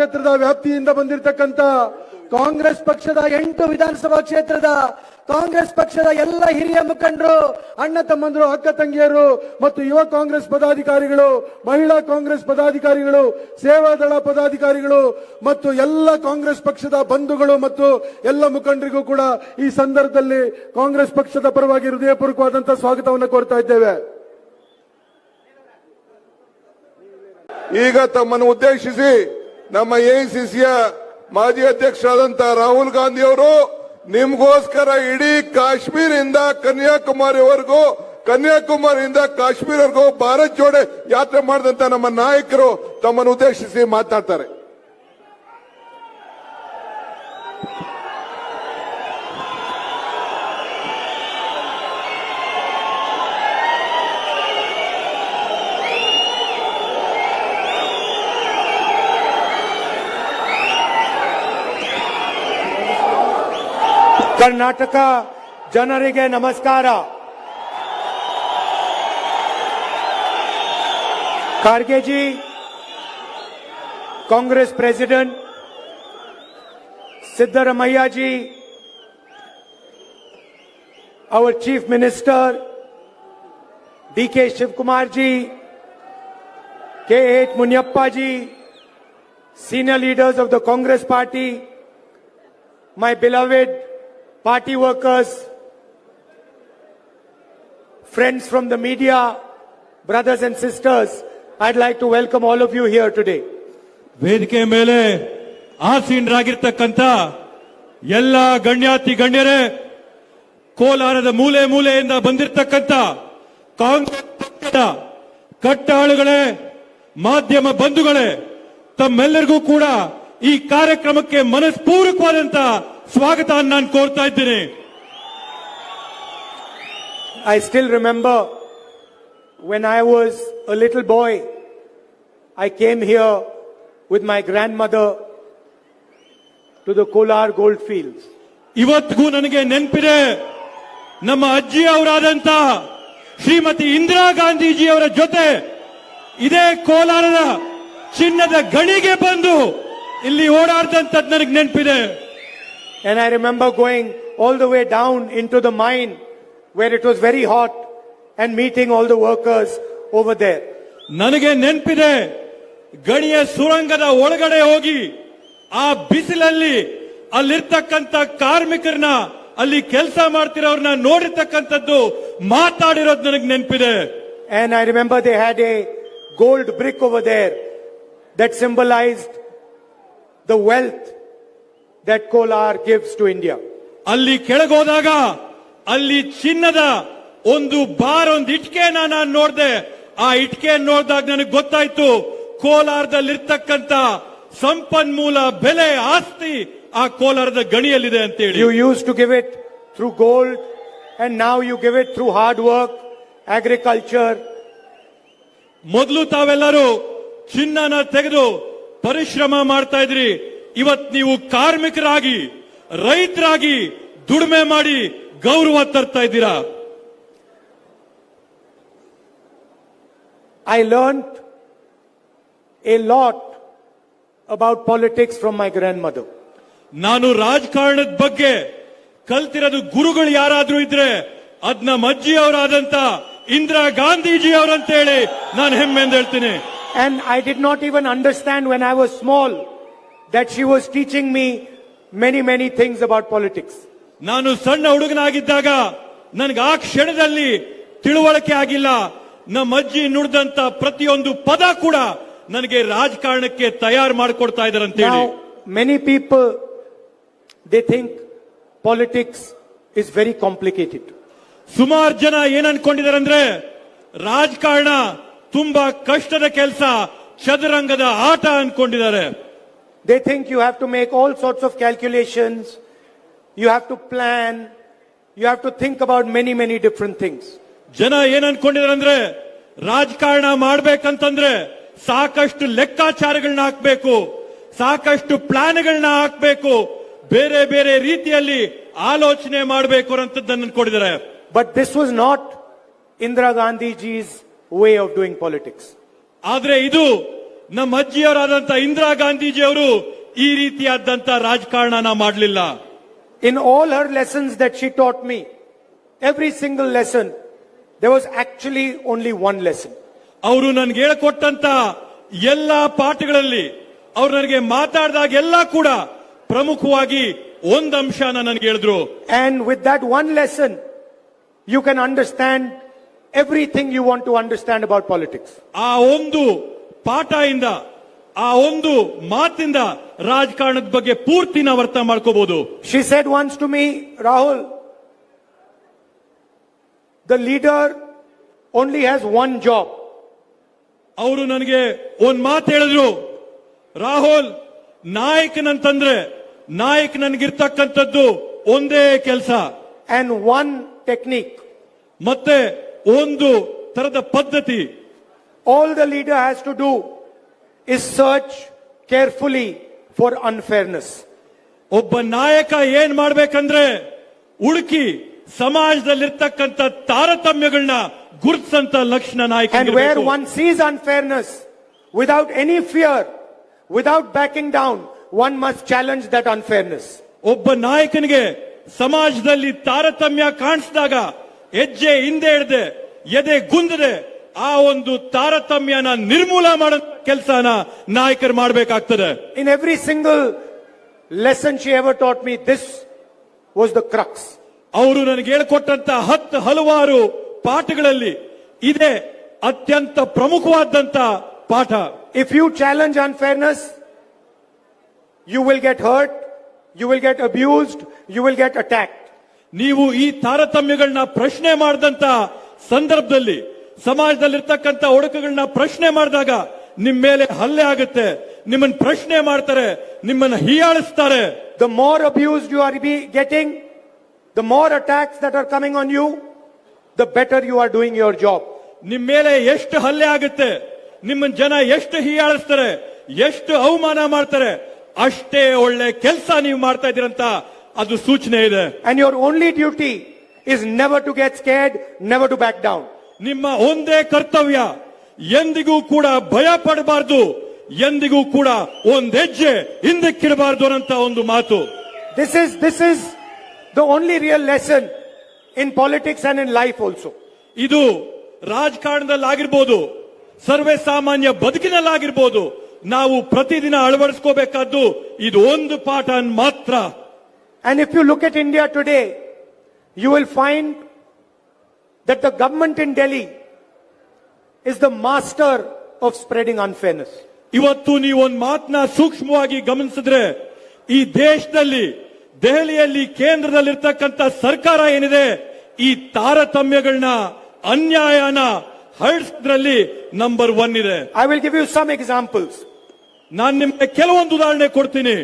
ಕ್ಷೇತ್ರದ ವ್ಯಾಪ್ತಿಯಿಂದ ಬಂದಿರತಕ್ಕಂತ ಕಾಂಗ್ರೆಸ್ ಪಕ್ಷದ 8 ವಿಧಾನಸಭಾ ಕ್ಷೇತ್ರದ ಕಾಂಗ್ರೆಸ್ ಪಕ್ಷದ ಎಲ್ಲ ಹಿರಿಯ ಮುಖಂಡರು, ಅಣ್ಣ ತಮ್ಮಂದರು, ಅಕ್ಕ ತಂಗಿಯರು ಮತ್ತು ಯುವ ಕಾಂಗ್ರೆಸ್ ಪದಾಧಿಕಾರಿಗಳು, ಮಹಿಳಾ ಕಾಂಗ್ರೆಸ್ ಪದಾಧಿಕಾರಿಗಳು, ಸೇವಾದಳ ಪದಾಧಿಕಾರಿಗಳು ಮತ್ತು ಎಲ್ಲ ಕಾಂಗ್ರೆಸ್ ಪಕ್ಷದ ಬಂಧುಗಳು ಮತ್ತು ಎಲ್ಲ ಮುಖಂಡರಿಗೂ ಕೂಡ ಈ ಸಂದರ್ಭದಲ್ಲಿ ಕಾಂಗ್ರೆಸ್ ಪಕ್ಷದ ಪರವಾಗಿ ಹೃದಯಪೂರ್ವಕವಾದಂತಹ ಸ್ವಾಗತವನ್ನು ಕೋರ್ತಾ ಇದ್ದೇವೆ. ಈಗ ತಮ್ಮನ್ನು ಉದ್ದೇಶಿಸಿ ನಮ್ಮ ಎಐಸಿಸಿಯ ಮಾಜಿ ಅಧ್ಯಕ್ಷರಾದಂತಹ ರಾಹುಲ್ ಗಾಂಧಿ ಅವರು ನಿಮಗೋಸ್ಕರ ಇಡೀ ಕಾಶ್ಮೀರದಿಂದ ಕನ್ಯಾಕುಮಾರಿವರೆಗೂ, ಕನ್ಯಾಕುಮಾರಿಯಿಂದ ಕಾಶ್ಮೀರವರೆಗೂ ಭಾರತ್ ಜೋಡೆ ಯಾತ್ರೆ ಮಾಡಿದಂತ ನಮ್ಮ ನಾಯಕರು ತಮ್ಮನ್ನು ಉದ್ದೇಶಿಸಿ ಮಾತನಾಡ್ತಾರೆ. ಕರ್ನಾಟಕ ಜನರಿಗೆ ನಮಸ್ಕಾರ. Kharge G, Congress president Siddaramaiah ji, our chief minister DK Shivkumar ji, K.H. Munyappa ji, senior leaders of the Congress party, my beloved party workers, friends from the media, brothers and sisters, I'd like to welcome all of you here today. ವೇದಿಕೆ ಮೇಲೆ ಆಸೀನರಾಗಿರ್ತಕ್ಕಂಥ ಎಲ್ಲ ಗಣ್ಯಾತಿ ಗಣ್ಯರೇ, ಕೋಲಾರದ ಮೂಲೆ ಮೂಲೆಯಿಂದ ಬಂದಿರತಕ್ಕಂಥ ಕಾಂಗ್ರೆಸ್ ಪಕ್ಷದ ಕಟ್ಟಾಳುಗಳೇ, ಮಾಧ್ಯಮ ಬಂಧುಗಳೇ, ತಮ್ಮೆಲ್ಲರಿಗೂ ಕೂಡ ಈ ಕಾರ್ಯಕ್ರಮಕ್ಕೆ ಮನಸ್ಪೂರ್ವಕವಾದಂತ ಸ್ವಾಗತ ನಾನು ಕೋರ್ತಾ ಇದ್ದೇನೆ. I still remember when I was a little boy, I came here with my grandmother to the Kolar gold fields. ಇವತ್ತಿಗೂ ನನಗೆ ನೆನಪಿದೆ, ನಮ್ಮ ಅಜ್ಜಿ ಅವರಾದಂತ ಶ್ರೀಮತಿ ಇಂದಿರಾ ಗಾಂಧೀಜಿ ಅವರ ಜೊತೆ ಇದೇ ಕೋಲಾರದ ಚಿನ್ನದ ಗಣಿಗೆ ಬಂದು ಇಲ್ಲಿ ಓಡಾಡ್ದಂತದ್ದು ನನಗೆ ನೆನಪಿದೆ. And I remember going all the way down into the mine where it was very hot and meeting all the workers over there. ನನಗೆ ನೆನಪಿದೆ, ಗಣಿಯ ಸುರಂಗದ ಒಳಗಡೆ ಹೋಗಿ ಆ ಬಿಸಿಲಲ್ಲಿ ಅಲ್ಲಿರ್ತಕ್ಕಂಥ ಕಾರ್ಮಿಕರನ್ನ, ಅಲ್ಲಿ ಕೆಲಸ ಮಾಡ್ತಿರೋರ್ನ ನೋಡಿರ್ತಕ್ಕಂಥದ್ದು, ಮಾತಾಡಿರೋದು ನನಗೆ ನೆನಪಿದೆ. And I remember they had a gold brick over there that symbolized the wealth that Kolar gives to India. ಅಲ್ಲಿ ಕೆಳಗೋದಾಗ ಅಲ್ಲಿ ಚಿನ್ನದ ಒಂದು ಬಾರ್, ಒಂದು ಇಟ್ಕೆನ ನಾನು ನೋಡಿದೆ. ಆ ಇಟ್ಕೆ ನೋಡಿದಾಗ ನನಗೆ ಗೊತ್ತಾಯ್ತು ಕೋಲಾರದಲ್ಲಿರ್ತಕ್ಕಂಥ ಸಂಪನ್ಮೂಲ ಬೆಲೆ, ಆಸ್ತಿ ಆ ಕೋಲಾರದ ಗಣಿಯಲ್ಲಿದೆ ಅಂತ ಹೇಳಿ. You used to give it through gold and now you give it through hard work, agriculture. ಮೊದಲು ತಾವೆಲ್ಲರೂ ಚಿನ್ನನ ತೆಗೆದು ಪರಿಶ್ರಮ ಮಾಡ್ತಾ ಇದ್ರಿ. ಇವತ್ತು ನೀವು ಕಾರ್ಮಿಕರಾಗಿ, ರೈತರಾಗಿ ದುಡಿಮೆ ಮಾಡಿ ಗೌರವ ತರ್ತಾ ಇದ್ದೀರಾ. I learned a lot about politics from my grandmother. ನಾನು ರಾಜಕಾರಣದ ಬಗ್ಗೆ ಕಲ್ತಿರೋದು ಗುರುಗಳು ಯಾರಾದ್ರೂ ಇದ್ರೆ ಅದ್ ನಮ್ಮ ಅಜ್ಜಿ ಅವರಾದಂತ ಇಂದಿರಾ ಗಾಂಧೀಜಿ ಅವರಂತ ಹೇಳಿ ನಾನು ಹೆಮ್ಮೆಯಿಂದ ಹೇಳ್ತೀನಿ. And I did not even understand when I was small that she was teaching me many things about politics. ನಾನು ಸಣ್ಣ ಹುಡುಗನಾಗಿದ್ದಾಗ ನನಗೆ ಆ ಕ್ಷಣದಲ್ಲಿ ತಿಳುವಳಿಕೆ ಆಗಿಲ್ಲ. ನಮ್ಮ ಅಜ್ಜಿ ನುಡಿದಂತ ಪ್ರತಿಯೊಂದು ಪದ ಕೂಡ ನನಗೆ ರಾಜಕಾರಣಕ್ಕೆ ತಯಾರು ಮಾಡಿಕೊಡ್ತಾ ಇದ್ದಾರೆ ಅಂತ ಹೇಳಿ. Now, many people, they think politics is very complicated. ಸುಮಾರು ಜನ ಏನ್ ಅನ್ಕೊಂಡಿದ್ದಾರೆ ಅಂದ್ರೆ ರಾಜಕಾರಣ ತುಂಬಾ ಕಷ್ಟದ ಕೆಲಸ, ಚದುರಂಗದ ಆಟ ಅನ್ಕೊಂಡಿದ್ದಾರೆ. They think you have to make all sorts of calculations, you have to plan, you have to think about many different things. ಜನ ಏನ್ ಅನ್ಕೊಂಡಿದ್ದಾರೆ ಅಂದ್ರೆ ರಾಜಕಾರಣ ಮಾಡ್ಬೇಕಂತಂದ್ರೆ ಸಾಕಷ್ಟು ಲೆಕ್ಕಾಚಾರಗಳನ್ನ ಹಾಕ್ಬೇಕು, ಸಾಕಷ್ಟು ಪ್ಲಾನ್ಗಳನ್ನ ಹಾಕ್ಬೇಕು, ಬೇರೆ ಬೇರೆ ರೀತಿಯಲ್ಲಿ ಆಲೋಚನೆ ಮಾಡಬೇಕು ಅಂತದ್ದನ್ನು ಅನ್ಕೊಂಡಿದ್ದಾರೆ. But this was not Indira Gandhiji's way of doing politics. ಆದ್ರೆ ಇದು ನಮ್ಮ ಅಜ್ಜಿಯವರಾದಂತ ಇಂದಿರಾ ಗಾಂಧೀಜಿಯವರು ಈ ರೀತಿಯಾದಂತ ರಾಜಕಾರಣನ ಮಾಡಲಿಲ್ಲ. In all her lessons that she taught me, every single lesson, there was actually only one lesson. ಅವರು ನನಗೆ ಹೇಳಿಕೊಟ್ಟಂತ ಎಲ್ಲಾ ಪಾಠಗಳಲ್ಲಿ ಅವ್ರು ನನಗೆ ಮಾತಾಡಿದಾಗೆಲ್ಲ ಕೂಡ ಪ್ರಮುಖವಾಗಿ ಒಂದು ಅಂಶನ ನನಗೆ ಹೇಳಿದ್ರು. And with that one lesson, you can understand everything you want to understand about politics. ಆ ಒಂದು ಪಾಠದಿಂದ, ಆ ಒಂದು ಮಾತಿಂದ ರಾಜಕಾರಣದ ಬಗ್ಗೆ ಪೂರ್ತಿ ನಾವು ಅರ್ಥ ಮಾಡ್ಕೋಬಹುದು. She said once to me, Rahul, the leader only has one job. ಅವರು ನನಗೆ ಒಂದ್ ಮಾತು ಹೇಳಿದ್ರು, ರಾಹುಲ್, ನಾಯಕನಂತಂದ್ರೆ ನಾಯಕನಿಗಿರ್ತಕ್ಕಂಥದ್ದು ಒಂದೇ ಕೆಲಸ and one technique. ಮತ್ತೆ ಒಂದು ತರದ ಪದ್ಧತಿ. All the leader has to do is search carefully for unfairness. ಒಬ್ಬ ನಾಯಕ ಏನ್ ಮಾಡ್ಬೇಕಂದ್ರೆ ಹುಡುಕಿ ಸಮಾಜದಲ್ಲಿರ್ತಕ್ಕಂಥ ತಾರತಮ್ಯಗಳನ್ನ ಗುರುತಿಸಂತ ಲಕ್ಷಣ ನಾಯಕ. And where one sees unfairness, without any fear, without backing down, one must challenge that unfairness. ಒಬ್ಬ ನಾಯಕನಿಗೆ ಸಮಾಜದಲ್ಲಿ ತಾರತಮ್ಯ ಕಾಣಿಸಿದಾಗ ಹೆಜ್ಜೆ ಹಿಂದೆ ಹಿಡ್ದೆ ಎದೆ ಗುಂದದೆ ಆ ಒಂದು ತಾರತಮ್ಯನ ನಿರ್ಮೂಲ ಮಾಡೋ ಕೆಲಸನ ನಾಯಕರು ಮಾಡಬೇಕಾಗ್ತದೆ. In every single lesson she ever taught me, this was the crux. ಅವರು ನನಗೆ ಹೇಳಿಕೊಟ್ಟಂತ ಹಲವಾರು ಪಾಠಗಳಲ್ಲಿ ಇದೇ ಅತ್ಯಂತ ಪ್ರಮುಖವಾದಂತ ಪಾಠ. If you challenge unfairness, you will get hurt, you will get abused, you will get attacked. ನೀವು ಈ ತಾರತಮ್ಯಗಳನ್ನ ಪ್ರಶ್ನೆ ಮಾಡಿದಂತ ಸಂದರ್ಭದಲ್ಲಿ ಸಮಾಜದಲ್ಲಿರ್ತಕ್ಕಂಥ ಒಡಕುಗಳನ್ನ ಪ್ರಶ್ನೆ ಮಾಡಿದಾಗ ನಿಮ್ಮ ಮೇಲೆ ಹಲ್ಲೆ ಆಗುತ್ತೆ, ನಿಮ್ಮನ್ನ ಪ್ರಶ್ನೆ ಮಾಡ್ತಾರೆ, ನಿಮ್ಮನ್ನ ಹೀಯಾಳಿಸ್ತಾರೆ. The more abused you are getting, the more attacks that are coming on you, the better you are doing your job. ನಿಮ್ಮ ಮೇಲೆ ಎಷ್ಟು ಹಲ್ಲೆ ಆಗುತ್ತೆ, ನಿಮ್ಮನ್ನ ಜನ ಎಷ್ಟು ಹೀಯಾಳಿಸ್ತಾರೆ, ಎಷ್ಟು ಅವಮಾನ ಮಾಡ್ತಾರೆ, ಅಷ್ಟೇ ಒಳ್ಳೆ ಕೆಲಸ ನೀವು ಮಾಡ್ತಾ ಇದ್ದೀರಂತ ಅದು ಸೂಚನೆ ಇದೆ. And your only duty is never to get scared, never to back down. ನಿಮ್ಮ ಒಂದೇ ಕರ್ತವ್ಯ ಎಂದಿಗೂ ಕೂಡ ಭಯ ಪಡಬಾರದು, ಎಂದಿಗೂ ಕೂಡ ಒಂದ್ ಹೆಜ್ಜೆ ಹಿಂದಕ್ಕಿಡಬಾರದು ಅಂತ ಒಂದು ಮಾತು. This is the only real lesson in politics and in life also. ಇದು ರಾಜಕಾರಣದಲ್ಲಾಗಿರ್ಬೋದು, ಸರ್ವೇ ಸಾಮಾನ್ಯ ಬದುಕಿನಲ್ಲಾಗಿರ್ಬೋದು, ನಾವು ಪ್ರತಿದಿನ ಅಳವಡಿಸ್ಕೋಬೇಕಾದ್ದು ಇದು ಒಂದು ಪಾಠ ಮಾತ್ರ. And if you look at India today, you will find that the government in Delhi is the master of spreading unfairness. ಇವತ್ತು ನೀವು ಒಂದು ಮಾತನ್ನ ಸೂಕ್ಷ್ಮವಾಗಿ ಗಮನಿಸಿದ್ರೆ, ಈ ದೇಶದಲ್ಲಿ ದೆಹಲಿಯಲ್ಲಿ ಕೇಂದ್ರದಲ್ಲಿರ್ತಕ್ಕಂಥ ಸರ್ಕಾರ ಏನಿದೆ, ಈ ತಾರತಮ್ಯಗಳನ್ನ ಅನ್ಯಾಯನ ಹರಡಿಸೋದ್ರಲ್ಲಿ ನಂಬರ್ 1 ಇದೆ. I will give you some examples. ನಾನು ನಿಮಗೆ ಕೆಲವೊಂದು ಉದಾಹರಣೆ ಕೊಡ್ತೀನಿ.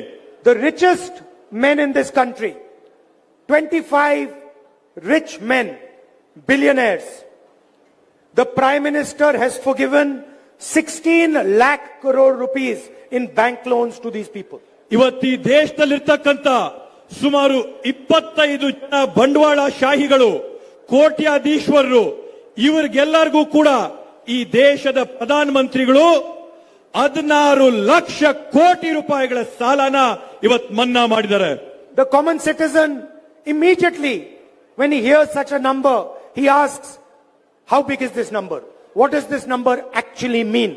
The richest men in this country, 25 rich men, billionaires. The Prime Minister has forgiven 16 lakh crore rupees in bank loans to these people. ಇವತ್ತು ಈ ದೇಶದಲ್ಲಿರ್ತಕ್ಕಂಥ ಸುಮಾರು 25 ಜನ ಬಂಡವಾಳ ಶಾಹಿಗಳು, ಕೋಟ್ಯಾಧೀಶ್ವರರು, ಇವರಿಗೆಲ್ಲರಿಗೂ ಕೂಡ ಈ ದೇಶದ ಪ್ರಧಾನ ಮಂತ್ರಿಗಳು 16 ಲಕ್ಷ ಕೋಟಿ ರೂಪಾಯಿಗಳ ಸಾಲನ ಇವತ್ತು ಮನ್ನಾ ಮಾಡಿದ್ದಾರೆ. The common citizen immediately, when he hears such a number, he asks, how big is this number? What does this number actually mean?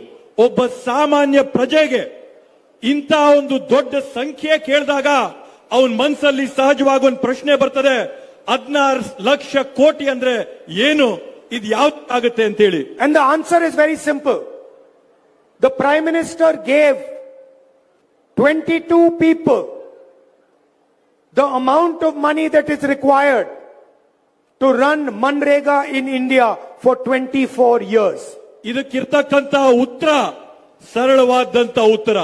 ಒಬ್ಬ ಸಾಮಾನ್ಯ ಪ್ರಜೆಗೆ ಇಂಥ ಒಂದು ದೊಡ್ಡ ಸಂಖ್ಯೆ ಕೇಳಿದಾಗ ಅವನ ಮನಸ್ಸಲ್ಲಿ ಸಹಜವಾಗಿ ಒಂದು ಪ್ರಶ್ನೆ ಬರ್ತದೆ, 16 ಲಕ್ಷ ಕೋಟಿ ಅಂದ್ರೆ ಏನು, ಇದು ಯಾವ್ದಾಗುತ್ತೆ ಅಂತ ಹೇಳಿ. And the answer is very simple. The Prime Minister gave 22 people the amount of money that is required to run Manrega in India for 24 years. ಇದಕ್ಕಿರ್ತಕ್ಕಂಥ ಉತ್ತರ ಸರಳವಾದಂತ ಉತ್ತರ.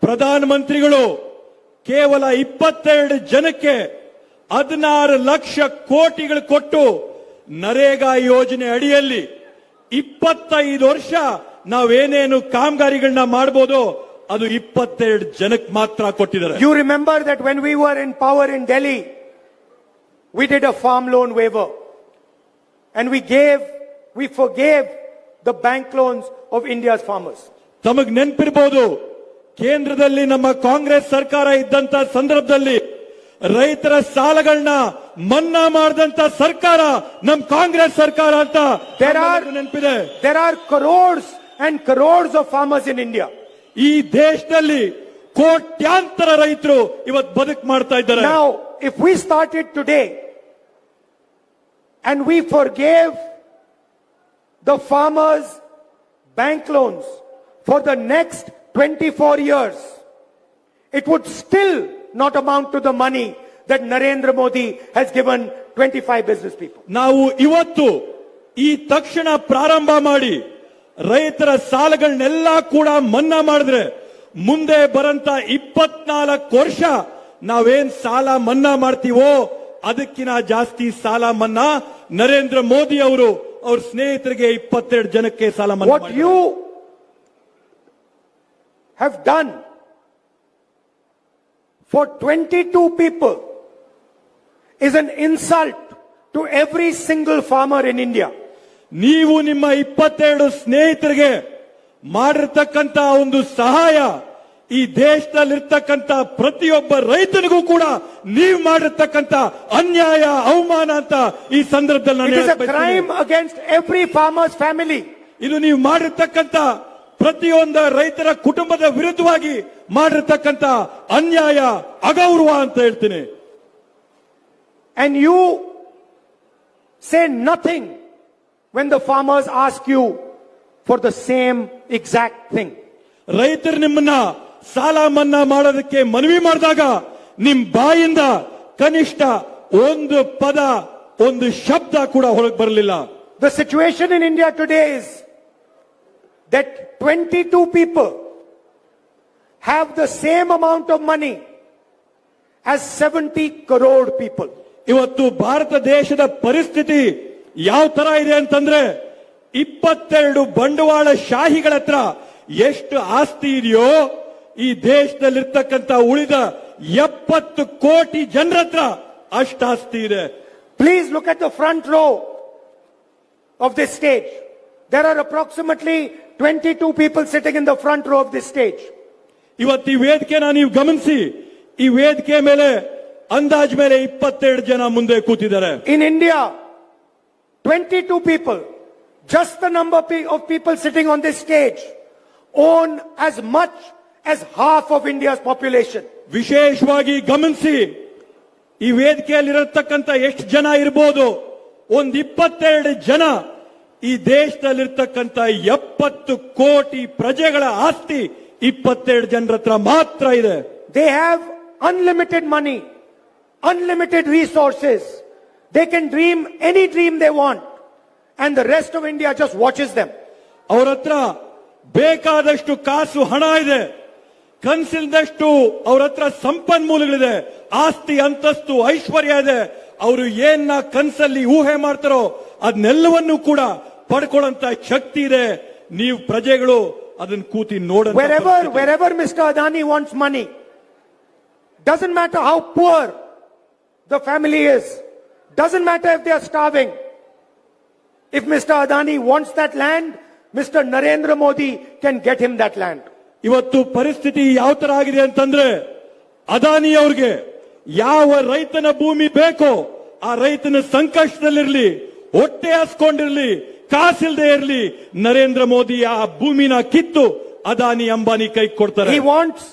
ಪ್ರಧಾನ ಮಂತ್ರಿಗಳು ಕೇವಲ 22 ಜನಕ್ಕೆ 16 ಲಕ್ಷ ಕೋಟಿಗಳು ಕೊಟ್ಟು ನರೇಗಾ ಯೋಜನೆ ಅಡಿಯಲ್ಲಿ 25 ವರ್ಷ ನಾವೇನೇನು ಕಾಮಗಾರಿಗಳನ್ನ ಮಾಡಬಹುದು ಅದು 22 ಜನಕ್ಕೆ ಮಾತ್ರ ಕೊಟ್ಟಿದ್ದಾರೆ. You remember that when we were in power in Delhi, we did a farm loan waiver and we forgave the bank loans of India's farmers. ತಮಗ್ ನೆನಪಿರಬಹುದು, ಕೇಂದ್ರದಲ್ಲಿ ನಮ್ಮ ಕಾಂಗ್ರೆಸ್ ಸರ್ಕಾರ ಇದ್ದಂತ ಸಂದರ್ಭದಲ್ಲಿ ರೈತರ ಸಾಲಗಳನ್ನ ಮನ್ನಾ ಮಾಡಿದಂತ ಸರ್ಕಾರ ನಮ್ ಕಾಂಗ್ರೆಸ್ ಸರ್ಕಾರ ಅಂತ ನೆನಪಿದೆ. There are crores and crores of farmers in India. ಈ ದೇಶದಲ್ಲಿ ಕೋಟ್ಯಾಂತರ ರೈತರು ಇವತ್ತು ಬದುಕು ಮಾಡ್ತಾ ಇದ್ದಾರೆ. Now, if we started today and we forgave the farmers' bank loans for the next 24 years, it would still not amount to the money that Narendra Modi has given 25 business people. ನಾವು ಇವತ್ತು ಈ ತಕ್ಷಣ ಪ್ರಾರಂಭ ಮಾಡಿ ರೈತರ ಸಾಲಗಳನ್ನೆಲ್ಲ ಕೂಡ ಮನ್ನಾ ಮಾಡಿದ್ರೆ ಮುಂದೆ ಬರಂತ 24 ವರ್ಷ ನಾವೇನ್ ಸಾಲ ಮನ್ನಾ ಮಾಡ್ತೀವೋ ಅದಕ್ಕಿಂತ ಜಾಸ್ತಿ ಸಾಲ ಮನ್ನಾ ನರೇಂದ್ರ ಮೋದಿ ಅವರು ಅವ್ರ ಸ್ನೇಹಿತರಿಗೆ 22 ಜನಕ್ಕೆ ಸಾಲ ಮನ್ನಾ What you have done for 22 people is an insult to every single farmer in India. ನೀವು ನಿಮ್ಮ 22 ಸ್ನೇಹಿತರಿಗೆ ಮಾಡಿರ್ತಕ್ಕಂತ ಒಂದು ಸಹಾಯ ಈ ದೇಶದಲ್ಲಿರ್ತಕ್ಕಂತ ಪ್ರತಿಯೊಬ್ಬ ರೈತನಿಗೂ ಕೂಡ ನೀವು ಮಾಡಿರ್ತಕ್ಕಂತ ಅನ್ಯಾಯ, ಅವಮಾನ ಅಂತ ಈ ಸಂದರ್ಭದಲ್ಲಿ It is a ನಾನು crime against every farmer's family. ಇದು ನೀವು ಮಾಡಿರ್ತಕ್ಕಂತ ಪ್ರತಿಯೊಂದು ರೈತರ ಕುಟುಂಬದ ವಿರುದ್ಧವಾಗಿ ಮಾಡಿರ್ತಕ್ಕಂತ ಅನ್ಯಾಯ, ಅಗೌರವ ಅಂತ ಹೇಳ್ತೀನಿ. And you say nothing when the farmers ask you for the same exact thing. ರೈತರು ನಿಮ್ಮನ್ನ ಸಾಲ ಮನ್ನಾ ಮಾಡೋದಕ್ಕೆ ಮನವಿ ಮಾಡಿದಾಗ ನಿಮ್ ಬಾಯಿಂದ ಕನಿಷ್ಠ ಒಂದು ಪದ, ಒಂದು ಶಬ್ದ ಕೂಡ ಹೊರಗೆ ಬರಲಿಲ್ಲ. The situation in India today is that 22 people have the same amount of money as 70 crore people. ಇವತ್ತು ಭಾರತ ದೇಶದ ಪರಿಸ್ಥಿತಿ ಯಾವ ತರ ಇದೆ ಅಂತಂದ್ರೆ 22 ಬಂಡವಾಳ ಶಾಹಿಗಳ ಹತ್ರ ಎಷ್ಟು ಆಸ್ತಿ ಇದೆಯೋ ಈ ದೇಶದಲ್ಲಿರ್ತಕ್ಕಂಥ ಉಳಿದ 70 ಕೋಟಿ ಜನರ ಹತ್ರ ಅಷ್ಟು ಆಸ್ತಿ ಇದೆ. Please look at the front row of this stage. There are approximately 22 people sitting in the front row of this stage. ಇವತ್ತು ಈ ವೇದಿಕೆನ ನೀವು ಗಮನಿಸಿ, ಈ ವೇದಿಕೆ ಮೇಲೆ ಅಂದಾಜ್ ಮೇಲೆ 22 ಜನ ಮುಂದೆ ಕೂತಿದ್ದಾರೆ. In India, 22 people, just the number of people sitting on this stage, own as much as half of India's population. ವಿಶೇಷವಾಗಿ ಗಮನಿಸಿ, ಈ ವೇದಿಕೆಯಲ್ಲಿರತಕ್ಕಂಥ ಎಷ್ಟು ಜನ ಇರಬಹುದು, ಒಂದು 22 ಜನ ಈ ದೇಶದಲ್ಲಿರ್ತಕ್ಕಂಥ 70 ಕೋಟಿ ಪ್ರಜೆಗಳ ಆಸ್ತಿ 22 ಜನರ ಹತ್ರ ಮಾತ್ರ ಇದೆ. They have unlimited money, unlimited resources. They can dream any dream they want, and the rest of India just watches them. ಅವರ ಹತ್ರ ಬೇಕಾದಷ್ಟು ಕಾಸು, ಹಣ ಇದೆ, ಕನಸಿಲ್ದಷ್ಟು ಅವ್ರ ಹತ್ರ ಸಂಪನ್ಮೂಲಗಳಿದೆ, ಆಸ್ತಿ, ಅಂತಸ್ತು, ಐಶ್ವರ್ಯ ಇದೆ. ಅವರು ಏನ್ನ ಕನಸಲ್ಲಿ ಊಹೆ ಮಾಡ್ತಾರೋ ಅದನ್ನೆಲ್ಲವನ್ನೂ ಕೂಡ ಪಡ್ಕೊಳ್ಳಂತ ಶಕ್ತಿ ಇದೆ. ನೀವು ಪ್ರಜೆಗಳು ಅದನ್ನ ಕೂತಿ ನೋಡ. Wherever Mr. Adani wants money, doesn't matter how poor the family is, doesn't matter if they are starving. If Mr. Adani wants that land, Mr. Narendra Modi can get him that land. ಇವತ್ತು ಪರಿಸ್ಥಿತಿ ಯಾವ ತರ ಆಗಿದೆ ಅಂತಂದ್ರೆ, ಅದಾನಿ ಅವ್ರಿಗೆ ಯಾವ ರೈತನ ಭೂಮಿ ಬೇಕೋ ಆ ರೈತನ ಸಂಕಷ್ಟದಲ್ಲಿರ್ಲಿ, ಹೊಟ್ಟೆ ಹಸ್ಕೊಂಡಿರ್ಲಿ, ಕಾಸಿಲ್ದೇ ಇರ್ಲಿ, ನರೇಂದ್ರ ಮೋದಿ ಆ ಭೂಮಿನ ಕಿತ್ತು ಅದಾನಿ ಅಂಬಾನಿ ಕೈ ಕೊಡ್ತಾರೆ. He wants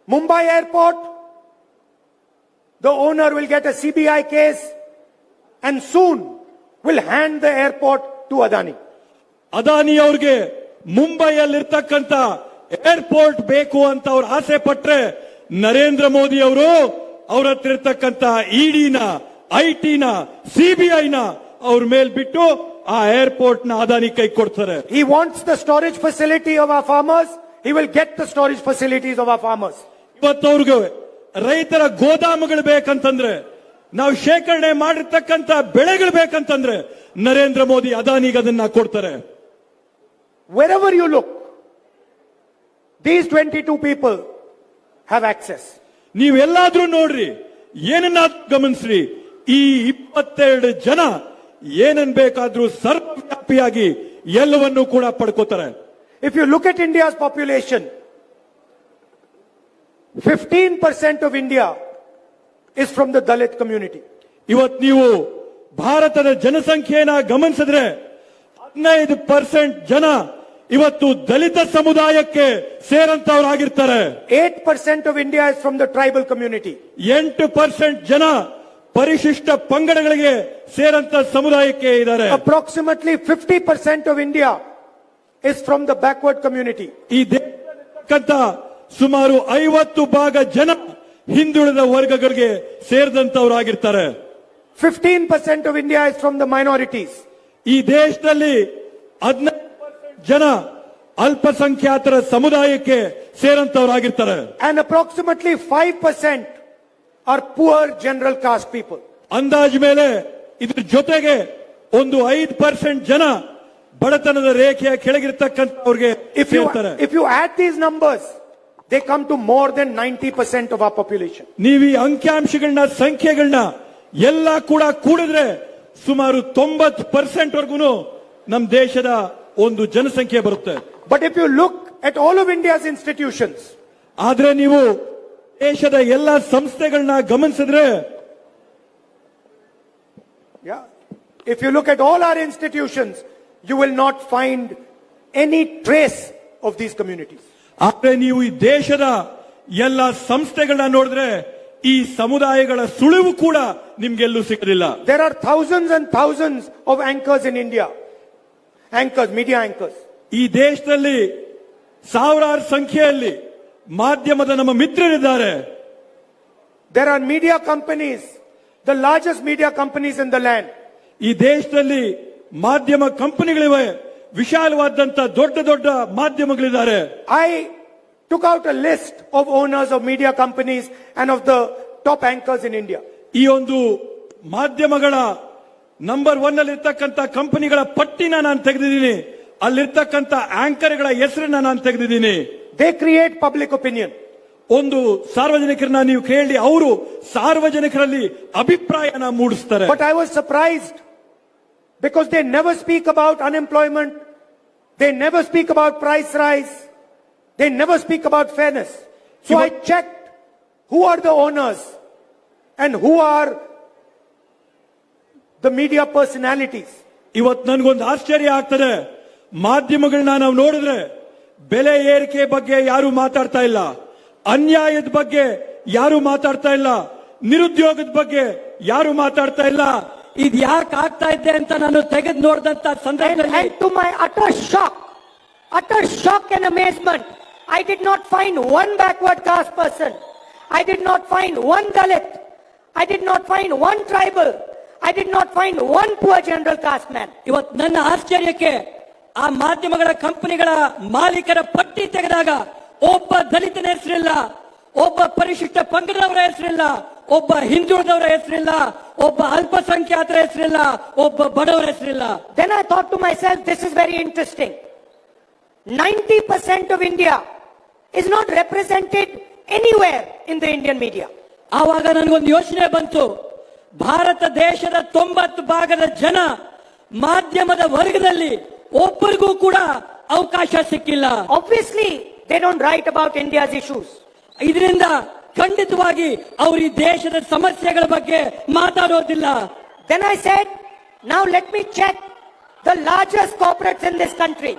Mumbai airport. The owner will get a CBI case and soon will hand the airport to Adani. Adani ಅವ್ರಿಗೆ ಮುಂಬೈಯಲ್ಲಿರ್ತಕ್ಕಂಥ ಏರ್ಪೋರ್ಟ್ ಬೇಕು ಅಂತ ಅವ್ರು ಆಸೆ ಪಟ್ರೆ ನರೇಂದ್ರ ಮೋದಿ ಅವರು ಅವ್ರ ಹತ್ರ ಇರ್ತಕ್ಕಂಥ ಇಡಿನ, ಐಟಿನ, ಸಿಬಿಐನ ಅವ್ರ ಮೇಲ್ ಬಿಟ್ಟು ಆ ಏರ್ಪೋರ್ಟ್ ನ ಅದಾನಿ ಕೈ ಕೊಡ್ತಾರೆ. He wants the storage facility of our farmers. He will get the storage facilities of our farmers. ಇವತ್ತು ಅವ್ರಿಗೆ ರೈತರ ಗೋದಾಮುಗಳು ಬೇಕಂತಂದ್ರೆ, ನಾವು ಶೇಖರಣೆ ಮಾಡಿರ್ತಕ್ಕಂಥ ಬೆಳೆಗಳು ಬೇಕಂತಂದ್ರೆ ನರೇಂದ್ರ ಮೋದಿ ಅದಾನಿಗೆ ಅದನ್ನ ಕೊಡ್ತಾರೆ. Wherever you look, these 22 people have access. ನೀವೆಲ್ಲಾದ್ರೂ ನೋಡ್ರಿ, ಏನನ್ನ ಗಮನಿಸ್ರಿ, ಈ 22 ಜನ ಏನನ್ ಬೇಕಾದ್ರೂ ಸರ್ವವ್ಯಾಪಿಯಾಗಿ ಎಲ್ಲವನ್ನೂ ಕೂಡ ಪಡ್ಕೋತಾರೆ. If you look at India's population, 15% of India is from the Dalit community. ಇವತ್ತು ನೀವು ಭಾರತದ ಜನಸಂಖ್ಯೆಯನ್ನ ಗಮನಿಸಿದ್ರೆ 15% ಜನ ಇವತ್ತು ದಲಿತ ಸಮುದಾಯಕ್ಕೆ ಸೇರಂತವರಾಗಿರ್ತಾರೆ. 8% of India is from the tribal community. 8% ಜನ ಪರಿಶಿಷ್ಟ ಪಂಗಡಗಳಿಗೆ ಸೇರಂತ ಸಮುದಾಯಕ್ಕೆ ಇದ್ದಾರೆ. Approximately 50% of India is from the backward community. ಈ ದೇಶಕ್ಕಂತ ಸುಮಾರು 50% ಜನ ಹಿಂದುಳಿದ ವರ್ಗಗಳಿಗೆ ಸೇರಿದಂತವರಾಗಿರ್ತಾರೆ. 15% of India is from the minorities. ಈ ದೇಶದಲ್ಲಿ 15% ಜನ ಅಲ್ಪಸಂಖ್ಯಾತರ ಸಮುದಾಯಕ್ಕೆ ಸೇರಂತವರಾಗಿರ್ತಾರೆ. And approximately 5% are poor general caste people. ಅಂದಾಜು ಮೇಲೆ ಇದ್ರ ಜೊತೆಗೆ ಒಂದು 5% ಜನ ಬಡತನದ ರೇಖೆಯ ಕೆಳಗಿರ್ತಕ್ಕಂಥವ್ರಿಗೆ ಸೇರ್ತಾರೆ. If you add these numbers, they come to more than 90% of our population. ನೀವು ಈ ಅಂಕಿಅಂಶಗಳನ್ನ ಸಂಖ್ಯೆಗಳನ್ನ ಎಲ್ಲ ಕೂಡ ಕೂಡಿದ್ರೆ ಸುಮಾರು 90% ವರ್ಗೂನು ನಮ್ಮ ದೇಶದ ಒಂದು ಜನಸಂಖ್ಯೆ ಬರುತ್ತೆ. But if you look at all of India's institutions, ಆದ್ರೆ ನೀವು ದೇಶದ ಎಲ್ಲ ಸಂಸ್ಥೆಗಳನ್ನ ಗಮನಿಸಿದ್ರೆ, if you look at all our institutions, you will not find any trace of these communities. ಆದ್ರೆ ನೀವು ಈ ದೇಶದ ಎಲ್ಲ ಸಂಸ್ಥೆಗಳನ್ನ ನೋಡಿದ್ರೆ ಈ ಸಮುದಾಯಗಳ ಸುಳಿವು ಕೂಡ ನಿಮ್ಗೆಲ್ಲೂ ಸಿಗೋದಿಲ್ಲ. There are thousands and thousands of anchors in India. Anchors, media anchors. ಈ ದೇಶದಲ್ಲಿ ಸಾವಿರಾರು ಸಂಖ್ಯೆಯಲ್ಲಿ ಮಾಧ್ಯಮದ ನಮ್ಮ ಮಿತ್ರರಿದ್ದಾರೆ. There are media companies, the largest media companies in the land. ಈ ದೇಶದಲ್ಲಿ ಮಾಧ್ಯಮ ಕಂಪನಿಗಳಿವೆ, ವಿಶಾಲವಾದಂತ ದೊಡ್ಡ ದೊಡ್ಡ ಮಾಧ್ಯಮಗಳಿದ್ದಾರೆ. I took out a list of owners of media companies and of the top anchors in India. ಈ ಒಂದು ಮಾಧ್ಯಮಗಳ ನಂಬರ್ 1 ಅಲ್ಲಿ ಇರ್ತಕ್ಕಂಥ ಕಂಪನಿಗಳ ಪಟ್ಟಿನ ನಾನು ತೆಗೆದಿದ್ದೀನಿ. ಅಲ್ಲಿರ್ತಕ್ಕಂಥ ಆಂಕರ್ಗಳ ಹೆಸರನ್ನ ನಾನು ತೆಗೆದಿದ್ದೀನಿ. They create public opinion. ಒಂದು ಸಾರ್ವಜನಿಕರನ್ನ ನೀವು ಕೇಳಿ, ಅವರು ಸಾರ್ವಜನಿಕರಲ್ಲಿ ಅಭಿಪ್ರಾಯನ ಮೂಡಿಸ್ತಾರೆ. But I was surprised because they never speak about unemployment. They never speak about price rise. They never speak about fairness. So I checked who are the owners and who are the media personalities. ಇವತ್ತು ನನಗೊಂದು ಆಶ್ಚರ್ಯ ಆಗ್ತದೆ. ಮಾಧ್ಯಮಗಳನ್ನ ನಾವು ನೋಡಿದ್ರೆ ಬೆಲೆ ಏರಿಕೆ ಬಗ್ಗೆ ಯಾರು ಮಾತಾಡ್ತಾ ಇಲ್ಲ, ಅನ್ಯಾಯದ ಬಗ್ಗೆ ಯಾರು ಮಾತಾಡ್ತಾ ಇಲ್ಲ, ನಿರುದ್ಯೋಗದ ಬಗ್ಗೆ ಯಾರು ಮಾತಾಡ್ತಾ ಇಲ್ಲ. ಇದು ಯಾಕೆ ಆಗ್ತಾ ಇದೆ ಅಂತ ನಾನು ತೆಗೆದು ನೋಡಿದಂತ ಸಂದರ್ಭದಲ್ಲಿ, And to my utter shock and amazement, I did not find one backward caste person. I did not find one Dalit. I did not find one tribal. I did not find one poor general caste man. ಇವತ್ತು ನನ್ನ ಆಶ್ಚರ್ಯಕ್ಕೆ ಆ ಮಾಧ್ಯಮಗಳ ಕಂಪನಿಗಳ ಮಾಲೀಕರ ಪಟ್ಟಿ ತೆಗೆದಾಗ ಒಬ್ಬ ದಲಿತನ ಹೆಸರಿಲ್ಲ, ಒಬ್ಬ ಪರಿಶಿಷ್ಟ ಪಂಗಡದವರ ಹೆಸರಿಲ್ಲ, ಒಬ್ಬ ಹಿಂದುಳಿದವರ ಹೆಸರಿಲ್ಲ, ಒಬ್ಬ ಅಲ್ಪಸಂಖ್ಯಾತರ ಹೆಸರಿಲ್ಲ, ಒಬ್ಬ ಬಡವರ ಹೆಸರಿಲ್ಲ. Then I thought to myself, this is very interesting. 90% of India is not represented anywhere in the Indian media. ಆವಾಗ ನನಗೊಂದು ಯೋಚನೆ ಬಂತು. ಭಾರತ ದೇಶದ 90% ಜನ ಮಾಧ್ಯಮದ ವರ್ಗದಲ್ಲಿ ಒಬ್ಬರಿಗೂ ಕೂಡ ಅವಕಾಶ ಸಿಕ್ಕಿಲ್ಲ. Obviously, they don't write about India's issues. ಇದರಿಂದ ಖಂಡಿತವಾಗಿ ಅವರು ಈ ದೇಶದ ಸಮಸ್ಯೆಗಳ ಬಗ್ಗೆ ಮಾತಾಡೋದಿಲ್ಲ. Then I said, now let me check the largest corporates in this country.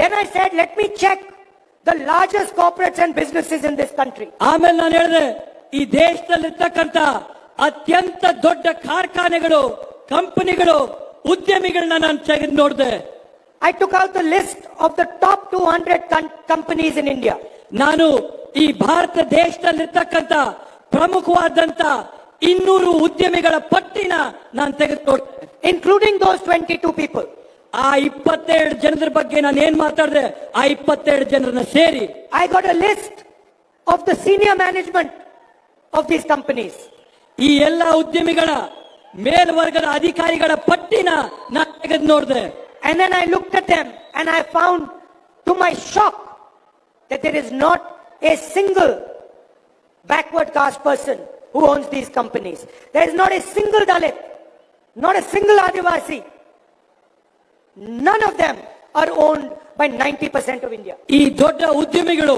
Then I said, let me check the largest corporates and businesses in this country. ಆಮೇಲೆ ನಾನು ಹೇಳಿದೆ, ಈ ದೇಶದಲ್ಲಿರ್ತಕ್ಕಂಥ ಅತ್ಯಂತ ದೊಡ್ಡ ಕಾರ್ಖಾನೆಗಳು, ಕಂಪನಿಗಳು, ಉದ್ಯಮಿಗಳನ್ನ ನಾನು ತೆಗೆದು ನೋಡಿದೆ. I took out the list of the top 200 companies in India. ನಾನು ಈ ಭಾರತ ದೇಶದಲ್ಲಿರ್ತಕ್ಕಂಥ ಪ್ರಮುಖವಾದಂತ 200 ಉದ್ಯಮಿಗಳ ಪಟ್ಟಿನ ನಾನು ತೆಗೆದು ನೋಡಿದೆ, including those 22 people. ಆ 22 ಜನರ ಬಗ್ಗೆ ನಾನು ಏನ್ ಮಾತಾಡಿದೆ, ಆ 22 ಜನರನ್ನ ಸೇರಿ I got a list of the senior management of these companies. ಈ ಎಲ್ಲ ಉದ್ಯಮಿಗಳ ಮೇಲ್ವರ್ಗದ ಅಧಿಕಾರಿಗಳ ಪಟ್ಟಿನ ನಾನು ತೆಗೆದು ನೋಡಿದೆ. And then I looked at them and I found, to my shock, that there is not a single backward caste person who owns these companies. There is not a single Dalit, not a single Adivasi. None of them are owned by 90% of India. ಈ ದೊಡ್ಡ ಉದ್ಯಮಿಗಳು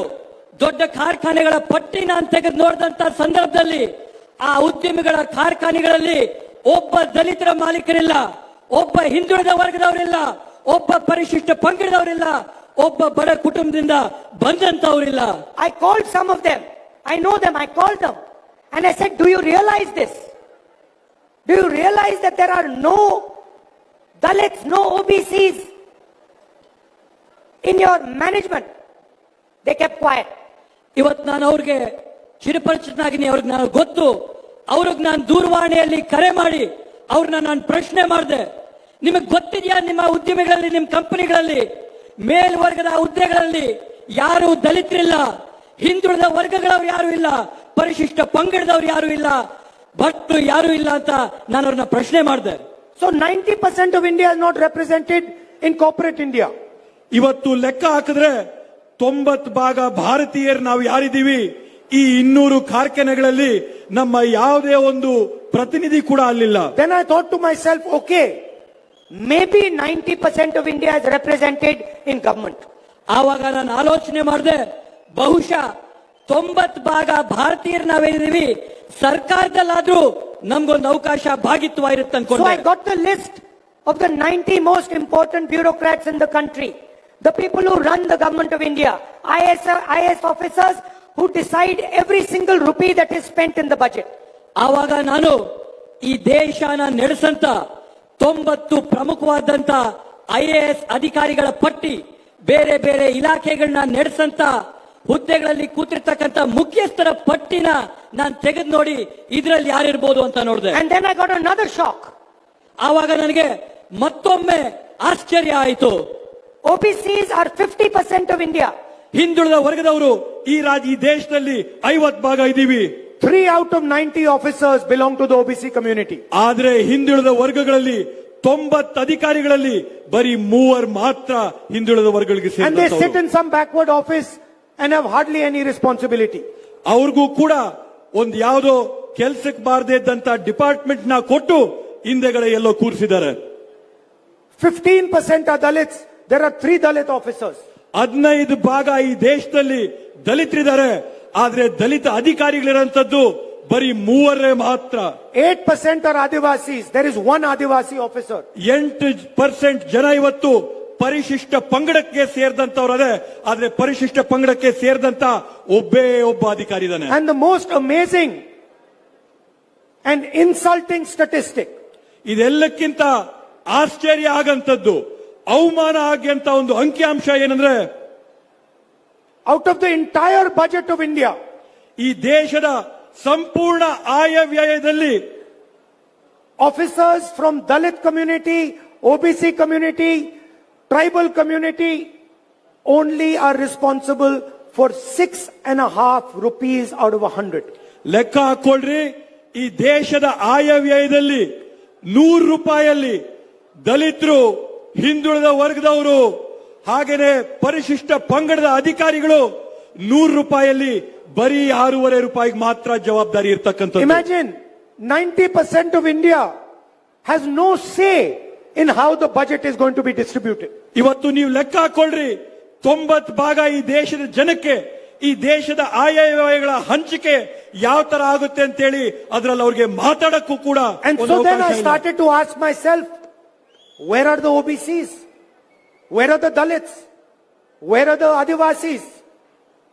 ದೊಡ್ಡ ಕಾರ್ಖಾನೆಗಳ ಪಟ್ಟಿ ನಾನು ತೆಗೆದು ನೋಡಿದಂತ ಸಂದರ್ಭದಲ್ಲಿ ಆ ಉದ್ಯಮಿಗಳ ಕಾರ್ಖಾನೆಗಳಲ್ಲಿ ಒಬ್ಬ ದಲಿತರ ಮಾಲೀಕರಿಲ್ಲ, ಒಬ್ಬ ಹಿಂದುಳಿದ ವರ್ಗದವರಿಲ್ಲ, ಒಬ್ಬ ಪರಿಶಿಷ್ಟ ಪಂಗಡದವರಿಲ್ಲ, ಒಬ್ಬ ಬಡ ಕುಟುಂಬದಿಂದ ಬಂದಂತವರಿಲ್ಲ. I called some of them. I know them. I called them. And I said, do you realize this? Do you realize that there are no Dalits, no OBCs in your management? They kept quiet. ಇವತ್ತು ನಾನು ಅವ್ರಿಗೆ ಚಿರಪರಿಚಿತನಾಗಿನಿ, ಅವ್ರಿಗೆ ನಾನು ಗೊತ್ತು. ಅವ್ರಿಗೆ ನಾನು ದೂರವಾಣಿಯಲ್ಲಿ ಕರೆ ಮಾಡಿ ಅವ್ರನ್ನ ನಾನು ಪ್ರಶ್ನೆ ಮಾಡಿದೆ, ನಿಮಗೆ ಗೊತ್ತಿದೆಯಾ ನಿಮ್ಮ ಉದ್ಯಮಿಗಳಲ್ಲಿ, ನಿಮ್ಮ ಕಂಪನಿಗಳಲ್ಲಿ ಮೇಲ್ವರ್ಗದ ಹುದ್ದೆಗಳಲ್ಲಿ ಯಾರು ದಲಿತರಿಲ್ಲ, ಹಿಂದುಳಿದ ವರ್ಗಗಳವ್ರು ಯಾರು ಇಲ್ಲ, ಪರಿಶಿಷ್ಟ ಪಂಗಡದವ್ರು ಯಾರು ಇಲ್ಲ, ಭಟ್ರು ಯಾರು ಇಲ್ಲ ಅಂತ ನಾನು ಅವ್ರನ್ನ ಪ್ರಶ್ನೆ ಮಾಡಿದೆ. So 90% of India is not represented in corporate India. ಇವತ್ತು ಲೆಕ್ಕ ಹಾಕಿದ್ರೆ 90% ಭಾರತೀಯರು ನಾವು ಯಾರಿದ್ದೀವಿ, ಈ 200 ಕಾರ್ಖಾನೆಗಳಲ್ಲಿ ನಮ್ಮ ಯಾವುದೇ ಒಂದು ಪ್ರತಿನಿಧಿ ಕೂಡ ಅಲ್ಲಿಲ್ಲ. Then I thought to myself, okay, maybe 90% of India is represented in government. ಆವಾಗ ನಾನು ಆಲೋಚನೆ ಮಾಡಿದೆ, ಬಹುಶಃ 90% ಭಾರತೀಯರು ನಾವೇನಿದೀವಿ, ಸರ್ಕಾರದಲ್ಲಾದ್ರೂ ನಮ್ಗೊಂದು ಅವಕಾಶ ಭಾಗಿತ್ವ ಇರುತ್ತೆ So ಅನ್ಕೊಂಡೆ. I got the list of the 90 most important bureaucrats in the country, the people who run the government of India, IAS officers who decide every single rupee that is spent in the budget. ಆವಾಗ ನಾನು ಈ ದೇಶನ ನಡೆಸಂತ 90 ಪ್ರಮುಖವಾದಂತ IAS ಅಧಿಕಾರಿಗಳ ಪಟ್ಟಿ, ಬೇರೆ ಬೇರೆ ಇಲಾಖೆಗಳನ್ನ ನಡೆಸಂತ ಹುದ್ದೆಗಳಲ್ಲಿ ಕೂತಿರ್ತಕ್ಕಂಥ ಮುಖ್ಯಸ್ಥರ ಪಟ್ಟಿನ ನಾನು ತೆಗೆದು ನೋಡಿ ಇದರಲ್ಲಿ ಯಾರಿರ್ಬೋದು ಅಂತ ನೋಡಿದೆ. And then I got another shock. ಆವಾಗ ನನಗೆ ಮತ್ತೊಮ್ಮೆ ಆಶ್ಚರ್ಯ ಆಯಿತು. OBCs are 50% of India. ಹಿಂದುಳಿದ ವರ್ಗದವರು ಈ ದೇಶದಲ್ಲಿ 50% ಇದ್ದೀವಿ. 3 out of 90 officers belong to the OBC community. ಆದ್ರೆ ಹಿಂದುಳಿದ ವರ್ಗಗಳಲ್ಲಿ 90 ಅಧಿಕಾರಿಗಳಲ್ಲಿ ಬರೀ 3 ಮಾತ್ರ ಹಿಂದುಳಿದ ವರ್ಗಗಳಿಗೆ And they sit ಸೇರಿದವರು. in some backward office and have hardly any responsibility. ಅವ್ರಿಗೂ ಕೂಡ ಒಂದು ಯಾವುದೋ ಕೆಲ್ಸಕ್ಕೆ ಬಾರದೇ ಇದ್ದಂತ ಡಿಪಾರ್ಟ್ಮೆಂಟ್ ನ ಕೊಟ್ಟು ಹಿಂದೆಗಡೆ ಎಲ್ಲೋ ಕೂರಿಸಿದ್ದಾರೆ. 15% are Dalits. There are 3 Dalit officers. 15% ಈ ದೇಶದಲ್ಲಿ ದಲಿತರಿದ್ದಾರೆ, ಆದ್ರೆ ದಲಿತ ಅಧಿಕಾರಿಗಳಿರಂತದ್ದು ಬರೀ 3 ಮಾತ್ರ. 8% are Adivasis. There is 1 Adivasi officer. 8% ಜನ ಇವತ್ತು ಪರಿಶಿಷ್ಟ ಪಂಗಡಕ್ಕೆ ಸೇರಿದಂತವ್ರದೇ, ಆದ್ರೆ ಪರಿಶಿಷ್ಟ ಪಂಗಡಕ್ಕೆ ಸೇರಿದಂತ ಒಬ್ಬ ಅಧಿಕಾರಿ ಇದ್ದಾನೆ. And the most amazing and insulting statistic, ಇದೆಲ್ಲಕ್ಕಿಂತ ಆಶ್ಚರ್ಯ ಆಗಂತದ್ದು, ಅವಮಾನ ಆಗಂತ ಒಂದು ಅಂಕಿಅಂಶ ಏನಂದ್ರೆ, out of the entire budget of India, ಈ ದೇಶದ ಸಂಪೂರ್ಣ ಆಯವ್ಯಯದಲ್ಲಿ officers from Dalit community, OBC community, tribal community only are responsible for 6.5 rupees out of 100. ಲೆಕ್ಕ ಹಾಕೊಳ್ರಿ, ಈ ದೇಶದ ಆಯವ್ಯಯದಲ್ಲಿ 100 ರೂಪಾಯಲ್ಲಿ ದಲಿತರು, ಹಿಂದುಳಿದ ವರ್ಗದವರು, ಹಾಗೇನೆ ಪರಿಶಿಷ್ಟ ಪಂಗಡದ ಅಧಿಕಾರಿಗಳು 100 ರೂಪಾಯಲ್ಲಿ ಬರೀ 6.5 ರೂಪಾಯಿಗೆ ಮಾತ್ರ ಜವಾಬ್ದಾರಿ ಇರ್ತಕ್ಕಂಥದ್ದು. Imagine 90% of India has no say in how the budget is going to be distributed. ಇವತ್ತು ನೀವು ಲೆಕ್ಕ ಹಾಕೊಳ್ರಿ, 90% ಈ ದೇಶದ ಜನಕ್ಕೆ ಈ ದೇಶದ ಆಯವ್ಯಯಗಳ ಹಂಚಿಕೆ ಯಾವ ತರ ಆಗುತ್ತೆ ಅಂತೇಳಿ ಅದರಲ್ಲಿ ಅವ್ರಿಗೆ ಮಾತಾಡಕ್ಕೂ ಕೂಡ And ಒಂದು so then ಅವಕಾಶ I ಇಲ್ಲ. started to ask myself, where are the OBCs? Where are the Dalits? Where are the Adivasis?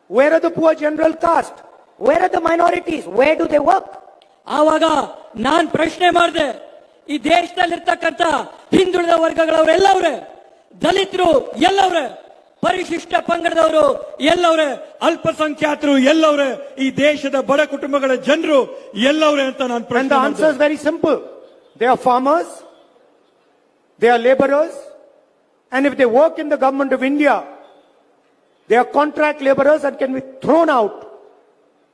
Where are the poor general caste? Where are the minorities? Where do they work? ಆವಾಗ ನಾನ್ ಪ್ರಶ್ನೆ ಮಾಡಿದೆ, ಈ ದೇಶದಲ್ಲಿರ್ತಕ್ಕಂಥ ಹಿಂದುಳಿದ ವರ್ಗಗಳವರೆಲ್ಲವ್ರೆ, ದಲಿತರು ಎಲ್ಲವ್ರೆ, ಪರಿಶಿಷ್ಟ ಪಂಗಡದವರು ಎಲ್ಲವ್ರೆ, ಅಲ್ಪಸಂಖ್ಯಾತರು ಎಲ್ಲವ್ರೆ, ಈ ದೇಶದ ಬಡ ಕುಟುಂಬಗಳ ಜನರು ಎಲ್ಲವ್ರೆ ಅಂತ ನಾನು And the ಪ್ರಶ್ನೆ answer is ಮಾಡಿದೆ. very simple. They are farmers, they are laborers, and if they work in the government of India, they are contract laborers and can be thrown out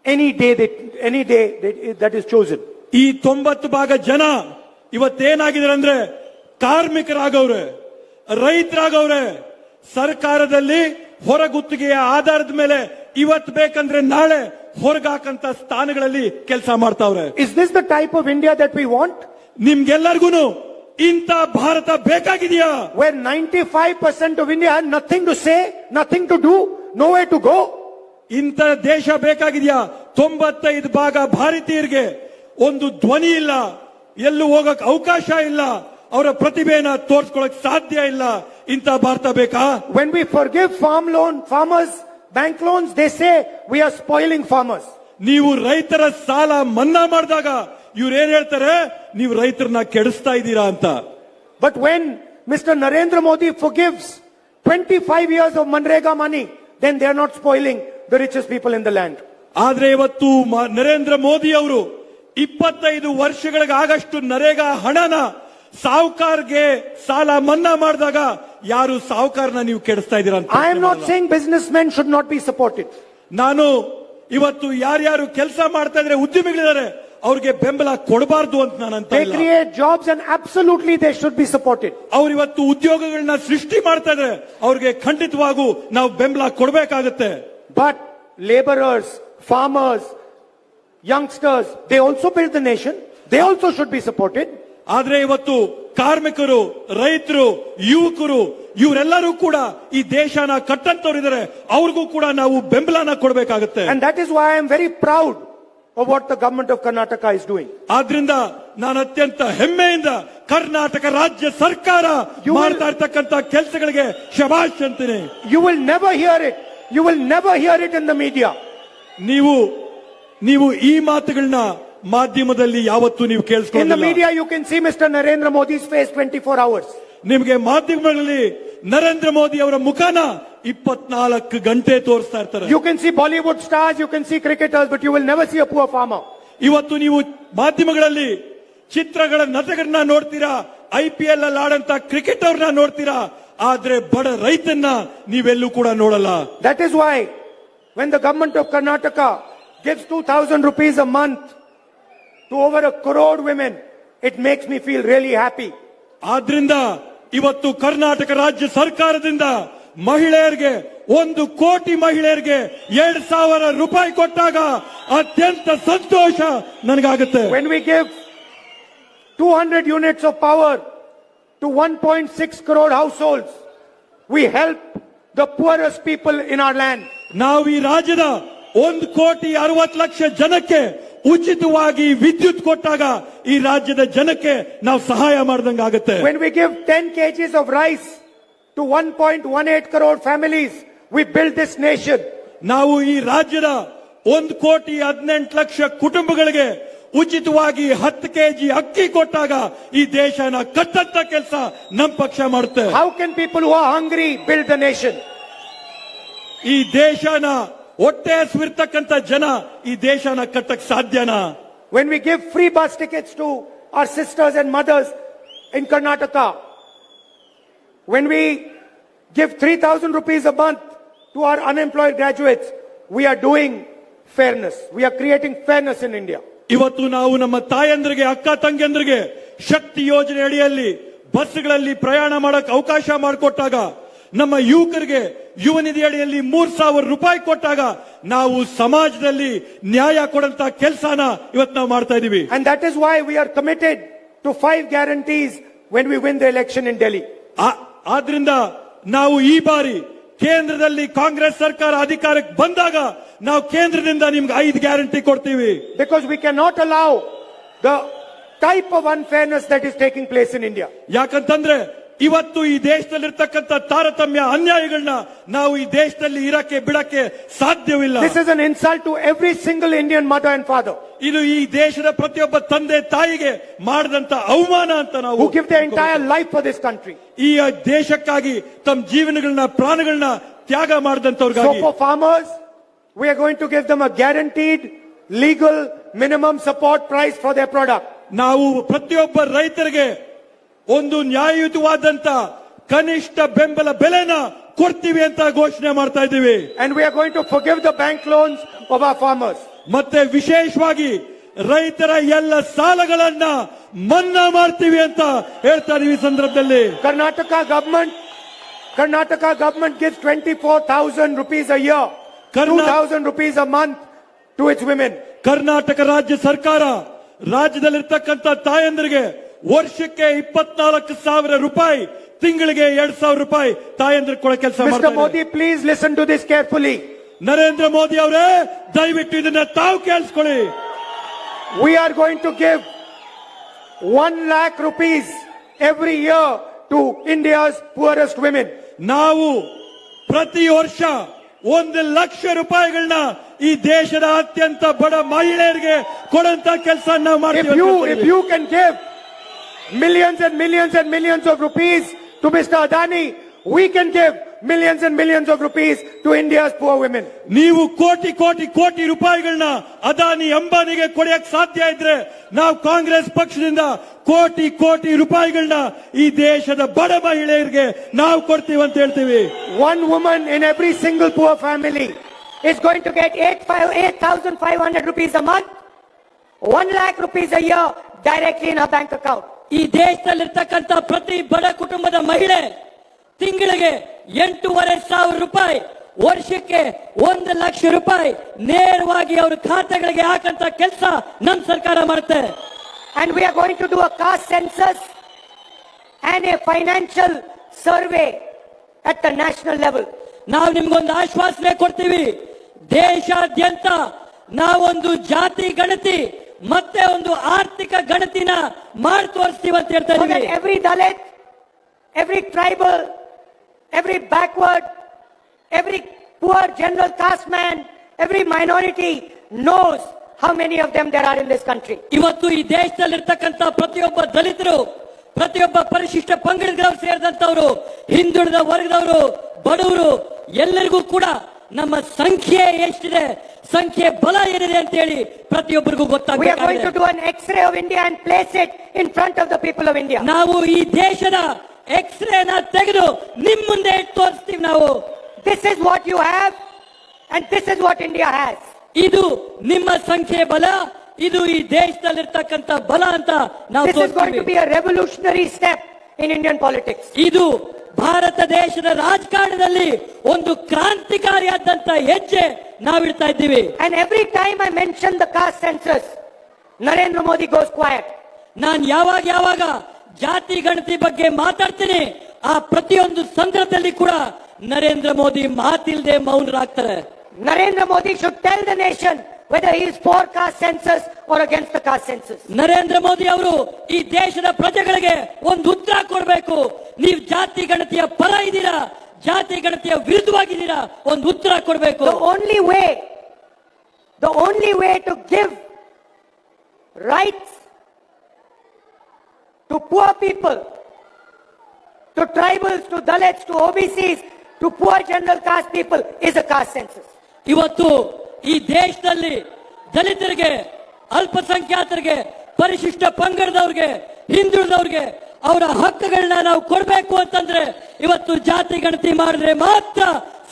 any day that is chosen. ಈ 90% ಜನ ಇವತ್ತೇನಾಗಿದ್ದಾರೆ ಅಂದ್ರೆ ಕಾರ್ಮಿಕರಾಗವ್ರೆ, ರೈತರಾಗವ್ರೆ, ಸರ್ಕಾರದಲ್ಲಿ ಹೊರಗುತ್ತಿಗೆಯ ಆಧಾರದ ಮೇಲೆ ಇವತ್ತು ಬೇಕಂದ್ರೆ ನಾಳೆ ಹೊರಗಾಕಂತ ಸ್ಥಾನಗಳಲ್ಲಿ ಕೆಲಸ ಮಾಡ್ತಾವ್ರೆ. Is this the type of India that we want? ನಿಮ್ಗೆಲ್ಲರಿಗೂ ಇಂಥ Bharat ಬೇಕಾಗಿದೆಯಾ? where 95% of India had nothing to say, nothing to do, nowhere to go. ಇಂಥ ದೇಶ ಬೇಕಾಗಿದೆಯಾ? 95 ಭಾಗ ಭಾರತೀಯರಿಗೆ ಒಂದು ಧ್ವನಿ ಇಲ್ಲ, ಎಲ್ಲೂ ಹೋಗಕ್ ಅವಕಾಶ ಇಲ್ಲ, ಅವರ ಪ್ರತಿಭೆಯನ್ನ ತೋರಿಸ್ಕೊಳಕ್ ಸಾಧ್ಯ ಇಲ್ಲ. ಇಂಥ ಭಾರತ ಬೇಕಾ? When we forgive farmers, bank loans, they say we are spoiling farmers. ನೀವು ರೈತರ ಸಾಲ ಮನ್ನಾ ಮಾಡಿದಾಗ ಇವ್ರು ಏನ್ ಹೇಳ್ತಾರೆ? ನೀವು ರೈತರನ್ನ ಕೆಡಿಸ್ತಾ ಇದ್ದೀರಾ ಅಂತ. But when Mr. Narendra Modi forgives 25 years of Manrega money, then they are not spoiling the richest people in the land. ಆದ್ರೆ ಇವತ್ತು ನರೇಂದ್ರ ಮೋದಿ ಅವರು 25 ವರ್ಷಗಳಿಗಾಗಷ್ಟು ನರೇಗಾ ಹಣನ ಸಾಹುಕಾರ್ಗೆ ಸಾಲ ಮನ್ನಾ ಮಾಡಿದಾಗ ಯಾರು ಸಾಹುಕಾರನ ನೀವು ಕೆಡಿಸ್ತಾ ಇದ್ದೀರಾ ಅಂತ. I am not saying businessmen should not be supported. ನಾನು ಇವತ್ತು ಯಾರ್ಯಾರು ಕೆಲಸ ಮಾಡ್ತಾ ಇದ್ರೆ ಉದ್ಯಮಿಗಳಿದ್ದಾರೆ ಅವ್ರಿಗೆ ಬೆಂಬಲ ಕೊಡಬಾರ್ದು ಅಂತ ನಾನು ಅಂತ They ಇಲ್ಲ. create jobs and absolutely they should be supported. ಅವ್ರು ಇವತ್ತು ಉದ್ಯೋಗಗಳನ್ನ ಸೃಷ್ಟಿ ಮಾಡ್ತಾ ಇದ್ರೆ ಅವ್ರಿಗೆ ಖಂಡಿತವಾಗೂ ನಾವು ಬೆಂಬಲ ಕೊಡಬೇಕಾಗುತ್ತೆ. But laborers, farmers, youngsters, they also build the nation. They also should be supported. ಆದ್ರೆ ಇವತ್ತು ಕಾರ್ಮಿಕರು, ರೈತರು, ಯುವಕರು ಇವರೆಲ್ಲರೂ ಕೂಡ ಈ ದೇಶನ ಕಟ್ಟಂತವ್ರಿದ್ದಾರೆ, ಅವ್ರಿಗೂ ಕೂಡ ನಾವು ಬೆಂಬಲನ ಕೊಡಬೇಕಾಗುತ್ತೆ. And that is why I am very proud of what the government of Karnataka is doing. ಆದ್ರಿಂದ ನಾನು ಅತ್ಯಂತ ಹೆಮ್ಮೆಯಿಂದ ಕರ್ನಾಟಕ ರಾಜ್ಯ ಸರ್ಕಾರ ಮಾಡ್ತಾ ಇರ್ತಕ್ಕಂಥ ಕೆಲಸಗಳಿಗೆ ಶಭಾಷ್ ಅಂತೀನಿ. You will never hear it. You will never hear it in the media. ನೀವು ಈ ಮಾತುಗಳನ್ನ ಮಾಧ್ಯಮದಲ್ಲಿ ಯಾವತ್ತೂ ನೀವು In the ಕೇಳಿಸ್ಕೊಳ್ಳಿಲ್ಲ. media you can see Mr. Narendra Modi's face 24 hours. ನಿಮಗೆ ಮಾಧ್ಯಮಗಳಲ್ಲಿ ನರೇಂದ್ರ ಮೋದಿ ಅವರ ಮುಖನ 24 ಗಂಟೆ ತೋರಿಸ್ತಾ ಇರ್ತಾರೆ. You can see Bollywood stars, you can see cricketers, but you will never see a poor farmer. ಇವತ್ತು ನೀವು ಮಾಧ್ಯಮಗಳಲ್ಲಿ ಚಿತ್ರಗಳ ನಟಗಳನ್ನ ನೋಡ್ತೀರಾ, IPL ಅಲ್ಲಿ ಆಡಂತ ಕ್ರಿಕೆಟ್ ಅವ್ರನ್ನ ನೋಡ್ತೀರಾ, ಆದ್ರೆ ಬಡ ರೈತನ್ನ ನೀವೆಲ್ಲೂ ಕೂಡ ನೋಡಲ್ಲ. That is why when the government of Karnataka gives 2,000 rupees a month to over 1 crore women, it makes me feel really happy. ಆದ್ರಿಂದ ಇವತ್ತು ಕರ್ನಾಟಕ ರಾಜ್ಯ ಸರ್ಕಾರದಿಂದ ಮಹಿಳೆಯರಿಗೆ 1 ಕೋಟಿ ಮಹಿಳೆಯರಿಗೆ 2,000 ರೂಪಾಯಿ ಕೊಟ್ಟಾಗ ಅತ್ಯಂತ ಸಂತೋಷ ನನಗಾಗುತ್ತೆ. When we give 200 units of power to 1.6 crore households, we help the poorest people in our land. ನಾವು ಈ ರಾಜ್ಯದ 1,60,00,000 ಜನಕ್ಕೆ ಉಚಿತವಾಗಿ ವಿದ್ಯುತ್ ಕೊಟ್ಟಾಗ ಈ ರಾಜ್ಯದ ಜನಕ್ಕೆ ನಾವು ಸಹಾಯ ಮಾಡಿದಂಗಾಗುತ್ತೆ. When we give 10 kgs of rice to 1.18 crore families, we build this nation. ನಾವು ಈ ರಾಜ್ಯದ 1,18,00,000 ಕುಟುಂಬಗಳಿಗೆ ಉಚಿತವಾಗಿ 10 ಕೆಜಿ ಅಕ್ಕಿ ಕೊಟ್ಟಾಗ ಈ ದೇಶನ ಕಟ್ಟಂತ ಕೆಲಸ ನಮ್ಮ ಪಕ್ಷ ಮಾಡುತ್ತೆ. How can people who are hungry build the nation? ಈ ದೇಶನ ಹೊಟ್ಟೆ ಹಸಿವಿರ್ತಕ್ಕಂಥ ಜನ ಈ ದೇಶನ ಕಟ್ಟಕ್ ಸಾಧ್ಯನಾ? When we give free bus tickets to our sisters and mothers in Karnataka, when we give 3,000 rupees a month to our unemployed graduates, we are doing fairness. We are creating fairness in India. ಇವತ್ತು ನಾವು ನಮ್ಮ ತಾಯಂದ್ರಿಗೆ, ಅಕ್ಕ ತಂಗಿಯಂದ್ರಿಗೆ ಶಕ್ತಿ ಯೋಜನೆ ಅಡಿಯಲ್ಲಿ ಬಸ್ಗಳಲ್ಲಿ ಪ್ರಯಾಣ ಮಾಡಕ್ ಅವಕಾಶ ಮಾಡಿಕೊಟ್ಟಾಗ, ನಮ್ಮ ಯುವಕರಿಗೆ ಯುವ ನಿಧಿ ಅಡಿಯಲ್ಲಿ 3,000 ರೂಪಾಯಿ ಕೊಟ್ಟಾಗ ನಾವು ಸಮಾಜದಲ್ಲಿ ನ್ಯಾಯ ಕೊಡಂತ ಕೆಲಸನ ಇವತ್ತು ನಾವು ಮಾಡ್ತಾ ಇದೀವಿ. And that is why we are committed to 5 guarantees when we win the election in Delhi. ಆದ್ರಿಂದ ನಾವು ಈ ಬಾರಿ ಕೇಂದ್ರದಲ್ಲಿ ಕಾಂಗ್ರೆಸ್ ಸರ್ಕಾರ ಅಧಿಕಾರಕ್ಕೆ ಬಂದಾಗ ನಾವು ಕೇಂದ್ರದಿಂದ ನಿಮ್ಗೆ 5 ಗ್ಯಾರಂಟಿ ಕೊಡ್ತೀವಿ. Because we cannot allow the type of unfairness that is taking place in India. ಯಾಕಂತಂದ್ರೆ ಇವತ್ತು ಈ ದೇಶದಲ್ಲಿರ್ತಕ್ಕಂಥ ತಾರತಮ್ಯ ಅನ್ಯಾಯಗಳನ್ನ ನಾವು ಈ ದೇಶದಲ್ಲಿ ಇರಕ್ಕೆ ಬಿಡಕ್ಕೆ ಸಾಧ್ಯವಿಲ್ಲ. This is an insult to every single Indian mother and father ಇದು ಈ ದೇಶದ ಪ್ರತಿಯೊಬ್ಬ ತಂದೆ ತಾಯಿಗೆ ಮಾಡಿದಂತ ಅವಮಾನ ಅಂತ ನಾವು who give their entire life for this country. ಈ ದೇಶಕ್ಕಾಗಿ ತಮ್ಮ ಜೀವನಗಳನ್ನ ಪ್ರಾಣಗಳನ್ನ ತ್ಯಾಗ So ಮಾಡಿದಂತವ್ರಿಗಾಗಿ. for farmers, we are going to give them a guaranteed legal minimum support price for their product. ನಾವು ಪ್ರತಿಯೊಬ್ಬ ರೈತರಿಗೆ ಒಂದು ನ್ಯಾಯಯುತವಾದಂತ ಕನಿಷ್ಠ ಬೆಂಬಲ ಬೆಲೆನ ಕೊಡ್ತೀವಿ ಅಂತ ಘೋಷಣೆ ಮಾಡ್ತಾ ಇದ್ದೀವಿ. And we are going to forgive the bank loans of our farmers. ಮತ್ತೆ ವಿಶೇಷವಾಗಿ ರೈತರ ಎಲ್ಲ ಸಾಲಗಳನ್ನ ಮನ್ನಾ ಮಾಡ್ತೀವಿ ಅಂತ ಹೇಳ್ತಾ ಇದೀವಿ. ಈ ಸಂದರ್ಭದಲ್ಲಿ Karnataka government gives 24,000 rupees a year, 2,000 rupees a month to its women. Karnataka ರಾಜ್ಯ ಸರ್ಕಾರ ರಾಜ್ಯದಲ್ಲಿರ್ತಕ್ಕಂಥ ತಾಯಂದರಿಗೆ ವರ್ಷಕ್ಕೆ 24,000 ರೂಪಾಯಿ, ತಿಂಗಳಿಗೆ 2,000 ರೂಪಾಯಿ ತಾಯಂದ್ರ ಕೊಡೋ ಕೆಲಸ Mr. ಮಾಡ್ತಾರೆ. Modi, please listen to this carefully. Narendra Modi ಅವರೇ, ದಯವಿಟ್ಟು ಇದನ್ನ ತಾವು ಕೇಳಿಸ್ಕೊಳ್ಳಿ. We are going to give 1 lakh rupees every year to India's poorest women. ನಾವು ಪ್ರತಿ ವರ್ಷ 1 ಲಕ್ಷ ರೂಪಾಯಿಗಳನ್ನ ಈ ದೇಶದ ಅತ್ಯಂತ ಬಡ ಮಹಿಳೆಯರಿಗೆ ಕೊಡುವಂತ ಕೆಲಸ ನಾವು If you can give millions and millions and millions of rupees to Mr. Adani, we can give millions and millions of rupees to India's poor women. ನೀವು ಕೋಟಿ ಕೋಟಿ ಕೋಟಿ ರೂಪಾಯಿಗಳನ್ನ ಅದಾನಿ ಅಂಬಾನಿಗೆ ಕೊಡಕ್ಕೆ ಸಾಧ್ಯ ಇದ್ರೆ, ನಾವು ಕಾಂಗ್ರೆಸ್ ಪಕ್ಷದಿಂದ ಕೋಟಿ ಕೋಟಿ ರೂಪಾಯಿಗಳನ್ನ ಈ ದೇಶದ ಬಡ ಮಹಿಳೆಯರಿಗೆ ನಾವು ಕೊಡ್ತೀವಿ ಅಂತ ಹೇಳ್ತೀವಿ. One woman in every single poor family is going to get 8,500 rupees a month, 1 lakh rupees a year directly in her bank account. ಈ ದೇಶದಲ್ಲಿರ್ತಕ್ಕಂಥ ಪ್ರತಿ ಬಡ ಕುಟುಂಬದ ಮಹಿಳೆ ತಿಂಗಳಿಗೆ 8,500 ರೂಪಾಯಿ, ವರ್ಷಕ್ಕೆ 1 ಲಕ್ಷ ರೂಪಾಯಿ ನೇರವಾಗಿ ಅವರ ಖಾತೆಗಳಿಗೆ ಹಾಕಂತ ಕೆಲಸ ನಮ್ಮ ಸರ್ಕಾರ ಮಾಡುತ್ತೆ. And we are going to do a caste census and a financial survey at the national level. ನಾವು ನಿಮ್ಗೊಂದು ಆಶ್ವಾಸನೆ ಕೊಡ್ತೀವಿ, ದೇಶಾದ್ಯಂತ ನಾವೊಂದು ಜಾತಿ ಗಣತಿ ಮತ್ತೆ ಒಂದು ಆರ್ಥಿಕ ಗಣತಿನ ಮಾಡಿ ತೋರಿಸ್ತೀವಿ ಅಂತ ಹೇಳ್ತಾ So that ಇದ್ದೀವಿ. every Dalit, every tribal, every backward, every poor general caste man, every minority knows how many of them there are in this country. ಇವತ್ತು ಈ ದೇಶದಲ್ಲಿರ್ತಕ್ಕಂಥ ಪ್ರತಿಯೊಬ್ಬ ದಲಿತರು, ಪ್ರತಿಯೊಬ್ಬ ಪರಿಶಿಷ್ಟ ಪಂಗಡದವರು ಸೇರಿದಂತವರು, ಹಿಂದುಳಿದ ವರ್ಗದವರು, ಬಡವರು ಎಲ್ಲರಿಗೂ ಕೂಡ ನಮ್ಮ ಸಂಖ್ಯೆ ಎಷ್ಟಿದೆ, ಸಂಖ್ಯೆ ಬಲ ಏನಿದೆ ಅಂತ ಹೇಳಿ ಪ್ರತಿಯೊಬ್ಬರಿಗೂ We are going to ಗೊತ್ತಾಗಬೇಕು. do an X-ray of India and place it in front of the people of India. ನಾವು ಈ ದೇಶದ ಎಕ್ಸ್ರೇನ ತೆಗೆದು ನಿಮ್ ಮುಂದೆ ಇಟ್ಟು ತೋರಿಸ್ತೀವಿ. ನಾವು This is what you have and this is what India has. ಇದು ನಿಮ್ಮ ಸಂಖ್ಯೆ ಬಲ, ಇದು ಈ ದೇಶದಲ್ಲಿರ್ತಕ್ಕಂಥ ಬಲ ಅಂತ ನಾವು This is going to ತೋರಿಸ್ತೀವಿ. be a revolutionary step in Indian politics. ಇದು ಭಾರತ ದೇಶದ ರಾಜಕಾರಣದಲ್ಲಿ ಒಂದು ಕ್ರಾಂತಿಕಾರಿಯಾದಂತ ಹೆಜ್ಜೆ ನಾವಿಡ್ತಾ ಇದ್ದೀವಿ. And every time I mention the caste census, Narendra Modi goes quiet. ನಾನು ಯಾವಾಗ ಜಾತಿ ಗಣತಿ ಬಗ್ಗೆ ಮಾತಾಡ್ತೀನಿ, ಆ ಪ್ರತಿಯೊಂದು ಸಂದರ್ಭದಲ್ಲಿ ಕೂಡ Narendra Modi ಮಾತಿಲ್ದೆ ಮೌನರಾಗ್ತಾರೆ. Narendra Modi should tell the nation whether he is for caste census or against the caste census. Narendra Modi ಅವರು ಈ ದೇಶದ ಪ್ರಜೆಗಳಿಗೆ ಒಂದು ಉತ್ತರ ಕೊಡಬೇಕು. ನೀವು ಜಾತಿ ಗಣತಿಯ ಪರ ಇದ್ದೀರಾ, ಜಾತಿ ಗಣತಿಯ ವಿರುದ್ಧವಾಗಿದ್ದೀರಾ, ಒಂದು ಉತ್ತರ ಕೊಡಬೇಕು. The only way to give rights to poor people, to tribals, to Dalits, to OBCs, to poor general caste people is a caste census. ಇವತ್ತು ಈ ದೇಶದಲ್ಲಿ ದಲಿತರಿಗೆ, ಅಲ್ಪಸಂಖ್ಯಾತರಿಗೆ, ಪರಿಶಿಷ್ಟ ಪಂಗಡದವ್ರಿಗೆ, ಹಿಂದುಳಿದವ್ರಿಗೆ ಅವರ ಹಕ್ಕುಗಳನ್ನ ನಾವು ಕೊಡಬೇಕು ಅಂತಂದ್ರೆ ಇವತ್ತು ಜಾತಿ ಗಣತಿ ಮಾಡಿದ್ರೆ ಮಾತ್ರ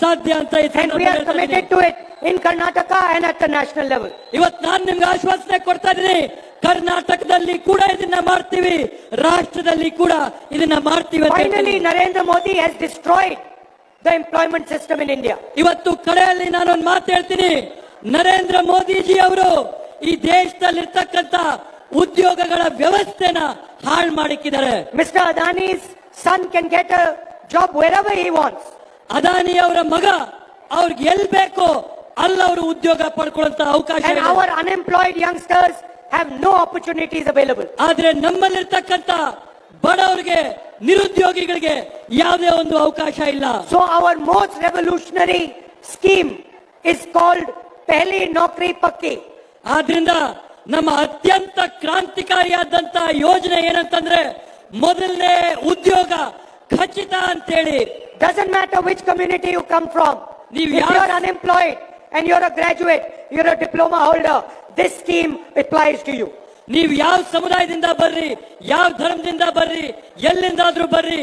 ಸಾಧ್ಯ ಅಂತ ಈ And we are ಸಂದರ್ಭದಲ್ಲಿ committed to it in Karnataka and at the national level. ಇವತ್ತು ನಾನು ನಿಮ್ಗೆ ಆಶ್ವಾಸನೆ ಕೊಡ್ತಾ ಇದ್ದೀನಿ, ಕರ್ನಾಟಕದಲ್ಲಿ ಕೂಡ ಇದನ್ನ ಮಾಡ್ತೀವಿ, ರಾಷ್ಟ್ರದಲ್ಲಿ ಕೂಡ ಇದನ್ನ ಮಾಡ್ತೀವಿ ಅಂತ Finally, ಹೇಳ್ತೀನಿ. Narendra Modi has destroyed the employment system in India. ಇವತ್ತು ಕಡೆಯಲ್ಲಿ ನಾನೊಂದು ಮಾತು ಹೇಳ್ತೀನಿ, ನರೇಂದ್ರ ಮೋದಿಜಿ ಅವರು ಈ ದೇಶದಲ್ಲಿರ್ತಕ್ಕಂಥ ಉದ್ಯೋಗಗಳ ವ್ಯವಸ್ಥೆನ ಹಾಳು ಮಾಡಿಕ್ಕಿದ್ದಾರೆ. Mr. Adani's son can get a job wherever he wants. Adani ಅವರ ಮಗ ಅವ್ರಿಗೆ ಎಲ್ಲಿ ಬೇಕೋ ಅಲ್ಲಿ ಅವರು ಉದ್ಯೋಗ ಪಡ್ಕೊಳ್ಳುವಂತ ಅವಕಾಶ And ಇದೆ. our unemployed youngsters have no opportunities available. ಆದ್ರೆ ನಮ್ಮಲ್ಲಿರ್ತಕ್ಕಂಥ ಬಡವರಿಗೆ, ನಿರುದ್ಯೋಗಿಗಳಿಗೆ ಯಾವುದೇ ಒಂದು ಅವಕಾಶ ಇಲ್ಲ. So our most revolutionary scheme is called Pehli Naukri Pakki. ಆದ್ರಿಂದ ನಮ್ಮ ಅತ್ಯಂತ ಕ್ರಾಂತಿಕಾರಿಯಾದಂತ ಯೋಜನೆ ಏನಂತಂದ್ರೆ ಮೊದಲನೇ ಉದ್ಯೋಗ ಖಚಿತ ಅಂತೇಳಿ. Doesn't matter which community you come from. If you're unemployed and you're a graduate, you're a diploma holder, this scheme applies to you. ನೀವು ಯಾವ ಸಮುದಾಯದಿಂದ ಬರ್ರಿ, ಯಾವ ಧರ್ಮದಿಂದ ಬರ್ರಿ, ಎಲ್ಲಿಂದಾದ್ರೂ ಬರ್ರಿ,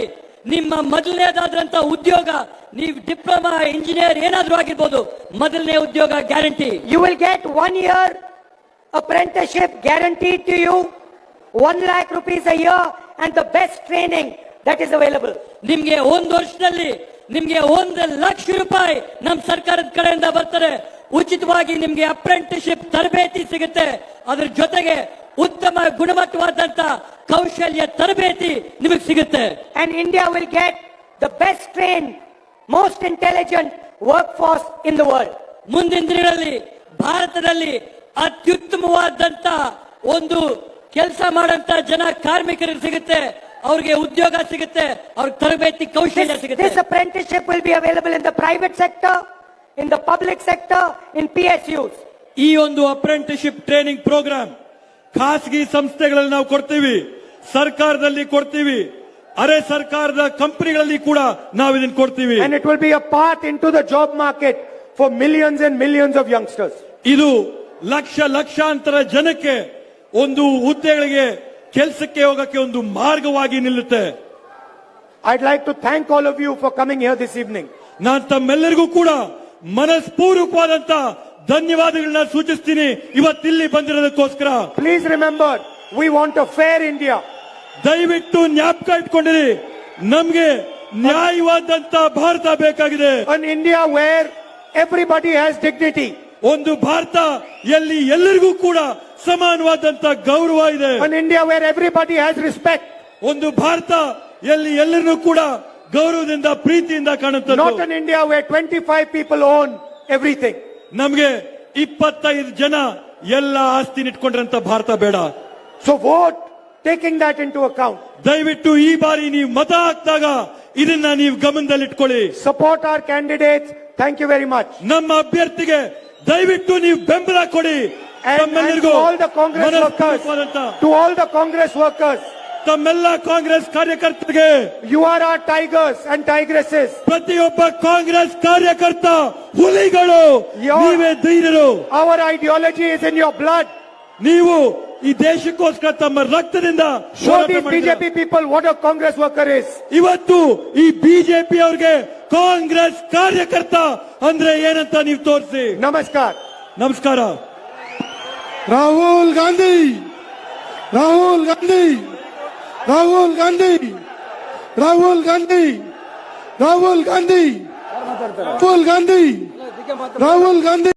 ನಿಮ್ಮ ಮೊದಲನೇದಾದ್ರಂತ ಉದ್ಯೋಗ, ನೀವು ಡಿಪ್ಲೊಮಾ, ಇಂಜಿನಿಯರ್ ಏನಾದ್ರೂ ಆಗಿರ್ಬೋದು, ಮೊದಲನೇ ಉದ್ಯೋಗ guarantee. You will get 1 year apprenticeship guaranteed to you, 1 lakh rupees a year and the best training that is available. ನಿಮ್ಗೆ ಒಂದು ವರ್ಷದಲ್ಲಿ ನಿಮ್ಗೆ 1 ಲಕ್ಷ ರೂಪಾಯಿ ನಮ್ಮ ಸರ್ಕಾರದ ಕಡೆಯಿಂದ ಬರ್ತಾರೆ. ಉಚಿತವಾಗಿ ನಿಮಗೆ ಅಪ್ರೆಂಟಿಸ್ಶಿಪ್ ತರಬೇತಿ ಸಿಗುತ್ತೆ. ಅದರ ಜೊತೆಗೆ ಉತ್ತಮ ಗುಣಮಟ್ಟವಾದಂತ ಕೌಶಲ್ಯ ತರಬೇತಿ ನಿಮಗೆ ಸಿಗುತ್ತೆ. And India will get the best trained, most intelligent workforce in the world. ಮುಂದಿನ ದಿನಗಳಲ್ಲಿ ಭಾರತದಲ್ಲಿ ಅತ್ಯುತ್ತಮವಾದಂತ ಒಂದು ಕೆಲಸ ಮಾಡಂತ ಜನ ಕಾರ್ಮಿಕರಿಗೆ ಸಿಗುತ್ತೆ, ಅವ್ರಿಗೆ ಉದ್ಯೋಗ ಸಿಗುತ್ತೆ, ಅವ್ರಿಗೆ ತರಬೇತಿ ಕೌಶಲ್ಯ ಸಿಗುತ್ತೆ. This apprenticeship will be available in the private sector, in the public sector, in PSUs. ಈ ಒಂದು ಅಪ್ರೆಂಟಿಸ್ಶಿಪ್ ಟ್ರೈನಿಂಗ್ ಪ್ರೋಗ್ರಾಮ್ ಖಾಸಗಿ ಸಂಸ್ಥೆಗಳಲ್ಲಿ ನಾವು ಕೊಡ್ತೀವಿ, ಸರ್ಕಾರದಲ್ಲಿ ಕೊಡ್ತೀವಿ, ಅರೆ ಸರ್ಕಾರದ ಕಂಪನಿಗಳಲ್ಲಿ ಕೂಡ ನಾವು ಇದನ್ನು ಕೊಡ್ತೀವಿ. And it will be a path into the job market for millions and millions of youngsters. ಇದು ಲಕ್ಷಾಂತರ ಜನಕ್ಕೆ ಒಂದು ಹುದ್ದೆಗಳಿಗೆ ಕೆಲಸಕ್ಕೆ ಹೋಗಕ್ಕೆ ಒಂದು ಮಾರ್ಗವಾಗಿ ನಿಲ್ಲುತ್ತೆ. I'd like to thank all of you for coming here this evening. ನಾನು ತಮ್ಮೆಲ್ಲರಿಗೂ ಕೂಡ ಮನಸ್ಪೂರ್ವಕವಾದಂತ ಧನ್ಯವಾದಗಳನ್ನ ಸೂಚಿಸ್ತೀನಿ ಇವತ್ತಿಲ್ಲಿ ಬಂದಿರೋದಕ್ಕೋಸ್ಕರ. Please remember, we want a fair India. ದಯವಿಟ್ಟು ಜ್ಞಾಪಕ ಇಟ್ಕೊಂಡಿರಿ, ನಮ್ಗೆ ನ್ಯಾಯವಾದಂತ ಭಾರತ ಬೇಕಾಗಿದೆ. An India where everybody has dignity. ಒಂದು ಭಾರತ ಎಲ್ಲಿ ಎಲ್ಲರಿಗೂ ಕೂಡ ಸಮಾನವಾದಂತ ಗೌರವ ಇದೆ. An India where everybody has respect. ಒಂದು ಭಾರತ ಎಲ್ಲಿ ಎಲ್ಲರನ್ನೂ ಕೂಡ ಗೌರವದಿಂದ ಪ್ರೀತಿಯಿಂದ ಕಾಣುತ್ತದೆ. Not an India where 25 people own everything. ನಮ್ಗೆ 25 ಜನ ಎಲ್ಲ ಆಸ್ತಿನ ಇಟ್ಕೊಂಡ್ರಂತ ಭಾರತ ಬೇಡ. So vote taking that into account. ದಯವಿಟ್ಟು ಈ ಬಾರಿ ನೀವು ಮತ ಹಾಕಿದಾಗ ಇದನ್ನ ನೀವು ಗಮನದಲ್ಲಿಟ್ಕೊಳ್ಳಿ. Support our candidates. Thank you very much. ನಮ್ಮ ಅಭ್ಯರ್ಥಿಗೆ ದಯವಿಟ್ಟು ನೀವು ಬೆಂಬಲ ಕೊಡಿ. And to all the Congress workers, to all the Congress workers, ತಮ್ಮೆಲ್ಲ ಕಾಂಗ್ರೆಸ್ ಕಾರ್ಯಕರ್ತರಿಗೆ, you are our tigers and tigresses. ಪ್ರತಿಯೊಬ್ಬ ಕಾಂಗ್ರೆಸ್ ಕಾರ್ಯಕರ್ತ ಹುಲಿಗಳು, ನೀವೇ ಧೈರ್ಯರು. Our ideology is in your blood. ನೀವು ಈ ದೇಶಕ್ಕೋಸ್ಕರ ತಮ್ಮ ರಕ್ತದಿಂದ Show these BJP people what a Congress worker is. ಇವತ್ತು ಈ ಬಿಜೆಪಿ ಅವ್ರಿಗೆ ಕಾಂಗ್ರೆಸ್ ಕಾರ್ಯಕರ್ತ ಅಂದ್ರೆ ಏನಂತ ನೀವು ತೋರಿಸಿ. Namaskar. ನಮಸ್ಕಾರ. ರಾಹುಲ್ ಗಾಂಧಿ, ರಾಹುಲ್ ಗಾಂಧಿ, ರಾಹುಲ್ ಗಾಂಧಿ, ರಾಹುಲ್ ಗಾಂಧಿ, ರಾಹುಲ್ ಗಾಂಧಿ, ರಾಹುಲ್ ಗಾಂಧಿ, ರಾಹುಲ್ ಗಾಂಧಿ.